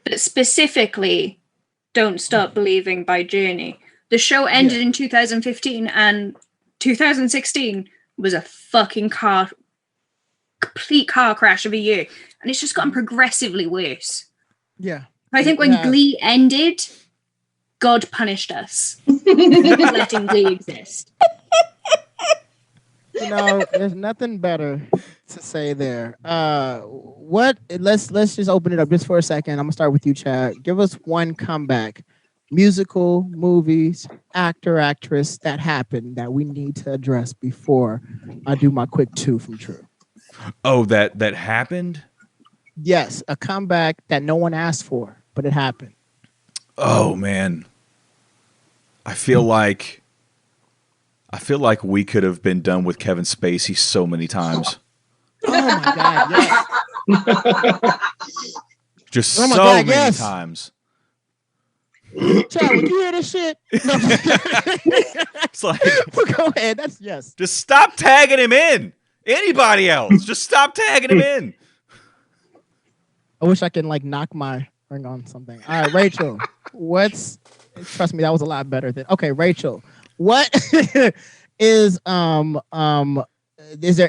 but specifically Don't Stop Believing by Journey. The show ended in 2015 and 2016 was a fucking complete car crash of a year. And it's just gotten progressively worse. Yeah. I think when Glee ended, God punished us for letting Glee exist. There's nothing better to say there. Let's just open it up just for a second. I'm gonna start with you, Chad. Give us one comeback, musical, movies, actor, actress that happened that we need to address before I do my quick 2 from True. Oh, that happened? Yes, a comeback that no one asked for, but it happened. Oh man. I feel like we could have been done with Kevin Spacey so many times. Oh my God, yes. Just so many times. Chad, would you hear this shit? No. It's like, go ahead. That's yes. Just stop tagging him in. Anybody else? Just stop tagging him in. I wish I could knock my ring on something. All right, Rachel. Trust me, that was a lot better than. Okay, Rachel. What is there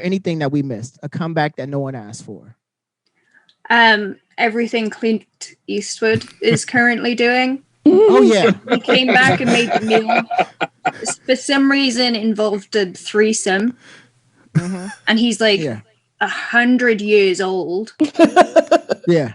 anything that we missed? A comeback that no one asked for? Everything Clint Eastwood is currently doing. Oh yeah. He came back and made the meal. For some reason involved a threesome. Mm-hmm. And he's 100 years old. Yeah.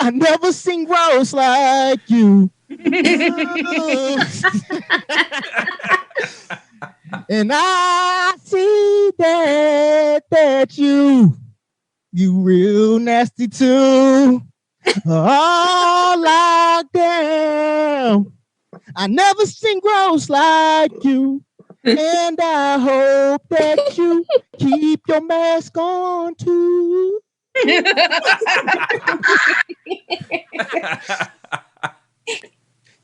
I never seen gross like you. And I see that you real nasty too. Oh, like damn. I never seen gross like you. And I hope that you keep your mask on too.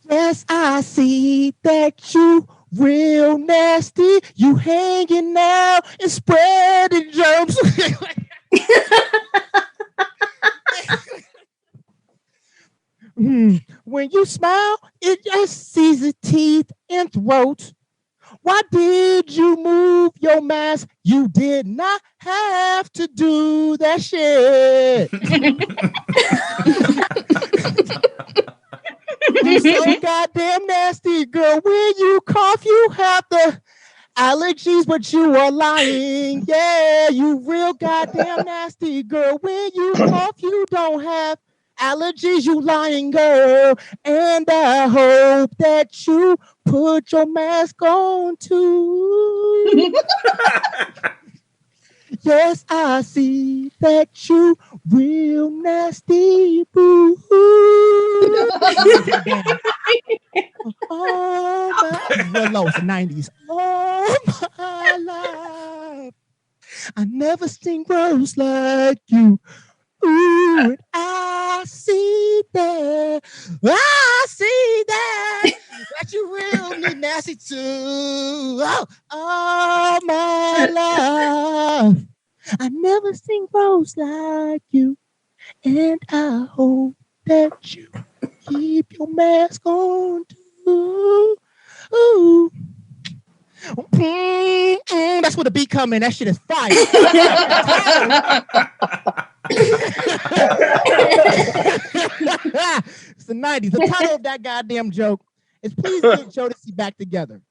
Yes, I see that you real nasty. You hanging out and spreading germs. When you smile, it just sees the teeth and throat. Why did you move your mask? You did not have to do that shit. You're so goddamn nasty, girl. When you cough, you have the allergies, but you are lying. Yeah, you real goddamn nasty, girl. When you cough, you don't have allergies, you lying, girl. And I hope that you put your mask on too. Yes, I see that you real nasty, boo. Oh my, real low, it's the 90s. Oh my life, I never seen gross like you. Ooh, and I see that you really nasty too. Oh my life, I never seen gross like you, and I hope that you keep your mask on too. Ooh. That's where the beat come in. That shit is fire. It's the 90s. The title of that goddamn joke is Please Get Jodeci Back Together.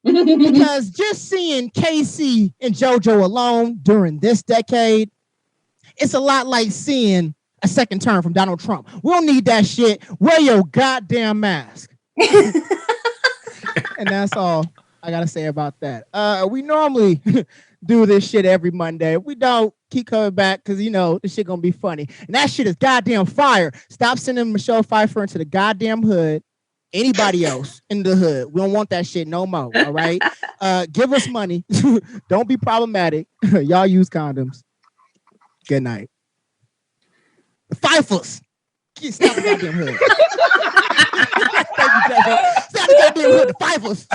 Because just seeing Casey and JoJo alone during this decade, it's a lot like seeing a second term from Donald Trump. We don't need that shit. Wear your goddamn mask. And that's all I gotta say about that. We normally do this shit every Monday. If we don't, keep coming back because you know this shit gonna be funny. And that shit is goddamn fire. Stop sending Michelle Pfeiffer into the goddamn hood. Anybody else in the hood. We don't want that shit no more. All right. Give us money. Don't be problematic. Y'all use condoms. Good night. The Pfeiffers. Stop the goddamn hood. Thank you, Jeff. Stop the goddamn hood. The Pfeiffers.